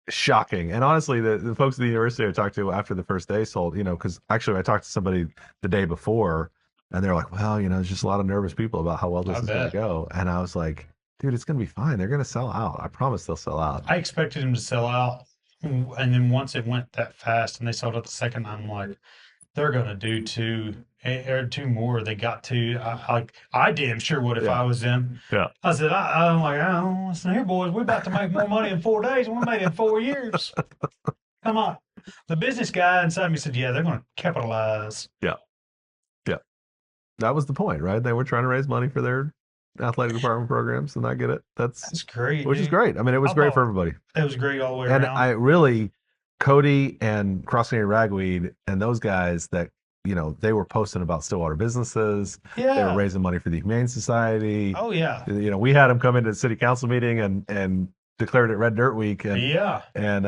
shocking. And honestly, the folks at the university I talked to after the first day sold, because actually I talked to somebody the day before, and they're like, well, there's just a lot of nervous people about how well this I is going to bet. go. And I was like, dude, it's going to be fine. They're going to sell out. I promise they'll sell out. I expected him to sell out, and then once it went that fast, and they sold out the second time, I'm like, they're gonna do two or two more. They got to. I damn sure would if I was them. Yeah. I said, I'm like, I don't listen here, boys. We're about to make more money in 4 days than we made in 4 years. Come on. The business guy inside me said, yeah, they're going to capitalize. Yeah. Yeah. That was the point, right? They were trying to raise money for their athletic department programs, and I get it. That's great. Which is great. I mean, it was great for everybody. It was great all the way And around. I really, Cody and Cross Country Ragweed and those guys that, they were posting about Stillwater businesses. Yeah. They were raising money for the Humane Society. Oh, yeah. We had them come into the city council meeting and declared it Red Dirt Week. And, yeah. And,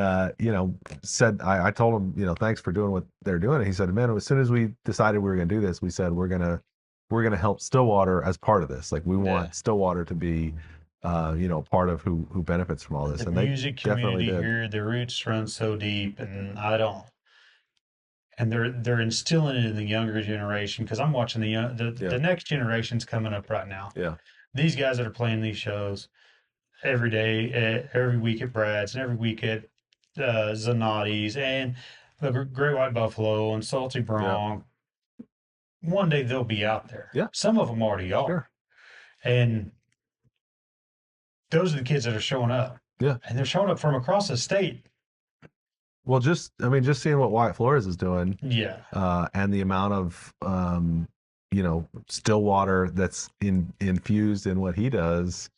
said, I told him, thanks for doing what they're doing. And he said, man, as soon as we decided we were going to do this, we said, we're going to help Stillwater as part of this. Like we want Stillwater to be, part of who benefits from all this. The and music they definitely community did. here, the roots run so deep, and and they're instilling it in the younger generation, because I'm watching the next generation's coming up right now. Yeah. These guys that are playing these shows every day, every week at Brad's, and every week at Zanotti's, and the Great White Buffalo and Salty Bronc. Yeah. One day they'll be out there. Yeah. Some of them already are. Sure. And those are the kids that are showing up. Yeah. And they're showing up from across the state. Well, just seeing what Wyatt Flores is doing. Yeah. And the amount of, Stillwater that's infused in what he does.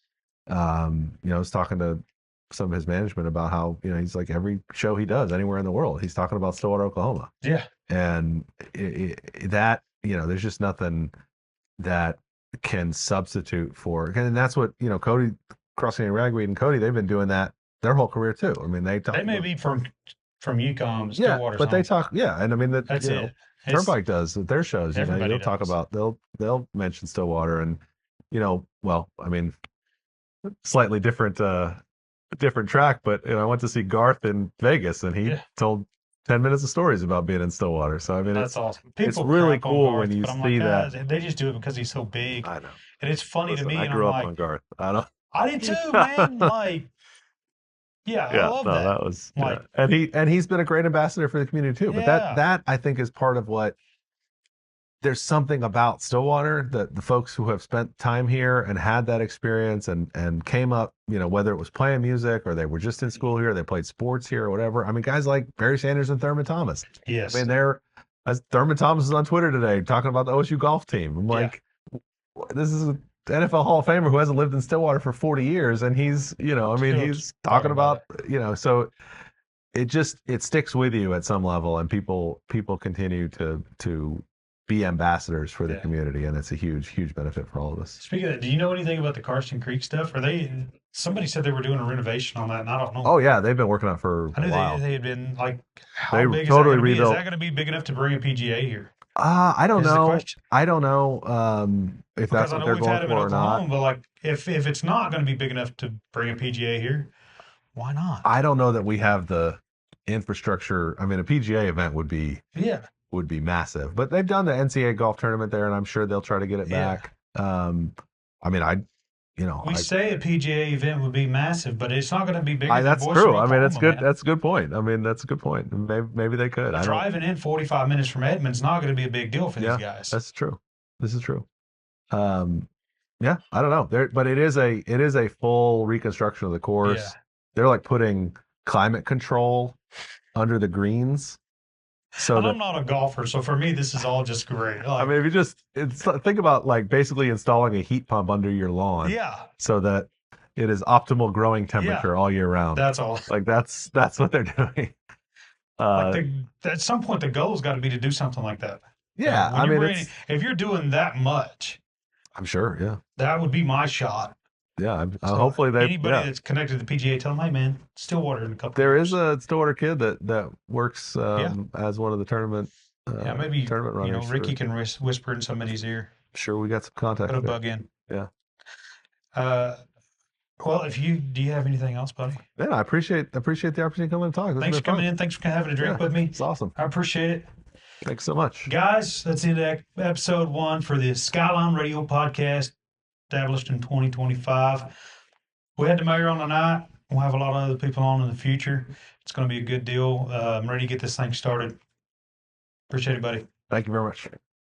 I was talking to some of his management about how, he's like every show he does anywhere in the world, he's talking about Stillwater, Oklahoma. Yeah. And that, there's just nothing that can substitute for, and that's what, Cody, Cross Country Ragweed and Cody, they've been doing that their whole career too. I mean, they may be from Yukon to Stillwater. But they talk, and I mean that's it. Turnpike does at their shows. They'll talk about they'll mention Stillwater, and well, I mean, slightly different track, but I went to see Garth in Vegas, and he told 10 minutes of stories about being in Stillwater. So I mean, that's awesome. It's really cool when you see that. They just do it because he's so big. I know, and it's funny to me. I grew up on Garth. I did too, man. Like, I love that. That was and he's been a great ambassador for the community too. But that I think is part of what. There's something about Stillwater that the folks who have spent time here and had that experience and came up, whether it was playing music or they were just in school here, they played sports here or whatever. I mean, guys like Barry Sanders and Thurman Thomas. Yes. I mean, Thurman Thomas is on Twitter today talking about the OSU golf team. I'm like, this is an NFL Hall of Famer who hasn't lived in Stillwater for 40 years. And he's, he's talking about, so it sticks with you at some level, and people continue to be ambassadors for the community, and it's a huge benefit for all of us. Speaking of that, do you know anything about the Karsten Creek stuff? Somebody said they were doing a renovation on that, and I don't know. Oh yeah, they've been working on it for a while. They had been like, how big totally is that rebuilt. Is that going to be big enough to bring a PGA here? I don't know. I don't know if that's what they're going for or not. But like, if it's not going to be big enough to bring a PGA here, why not? I don't know that we have the infrastructure. I mean, a PGA event would be massive, but they've done the NCAA golf tournament there, and I'm sure they'll try to get it back. I mean, we say a PGA event would be massive, but it's not going to be big. That's true. I mean, that's good. That's a good point. I mean, that's a good point. Maybe they could. Driving in 45 minutes from Edmond's not going to be a big deal for these guys. That's true. This is true. I don't know. But it is a full reconstruction of the course. Yeah. They're like putting climate control under the greens. So I'm not a golfer, so for me, this is all just great. I mean, if you think about like basically installing a heat pump under your lawn, so that it is optimal growing temperature all year round. That's all. Like that's what they're doing. At some point, the goal's got to be to do something like that. Yeah, I mean, if you're doing that much, I'm sure. Yeah, that would be my shot. Yeah, hopefully anybody that's connected to the PGA, tell them, hey man, Stillwater in a couple. There is a Stillwater kid that works as one of the tournament. Maybe tournament runners. Ricky can whisper in somebody's ear. sure we got some contact. Put a there. bug in. Yeah. Well, do you have anything else, buddy? Man, I appreciate the opportunity to come and talk. Thanks for coming in. Thanks for having a drink with me. It's awesome. I appreciate it. Thanks so much. Guys, that's the end of episode 1 for the Skyline Radio podcast, established in 2025. We had the mayor on tonight. We'll have a lot of other people on in the future. It's going to be a good deal. I'm ready to get this thing started. Appreciate it, buddy. Thank you very much.